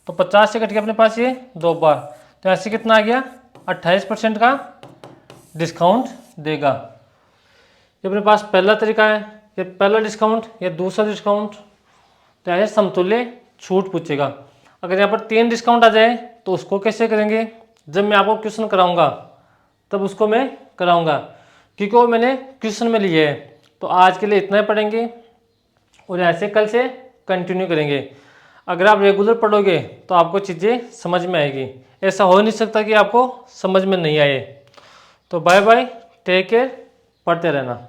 तो 50 से कट के अपने पास ये 2 बार, तो ऐसे कितना आ गया? 28% का डिस्काउंट देगा। ये अपने पास पहला तरीका है, ये पहला डिस्काउंट, ये दूसरा डिस्काउंट, तो ऐसे समतुल्य छूट पूछेगा। अगर यहाँ पर 3 डिस्काउंट आ जाए तो उसको कैसे करेंगे? जब मैं आपको क्वेश्चन कराऊंगा तब उसको मैं कराऊंगा, क्योंकि वो मैंने क्वेश्चन में लिए है। तो आज के लिए इतना ही पढ़ेंगे और ऐसे कल से कंटिन्यू करेंगे। अगर आप रेगुलर पढ़ोगे तो आपको चीज़ें समझ में आएगी। ऐसा हो नहीं सकता कि आपको समझ में नहीं आए। तो बाय बाय, टेक केयर, पढ़ते रहना।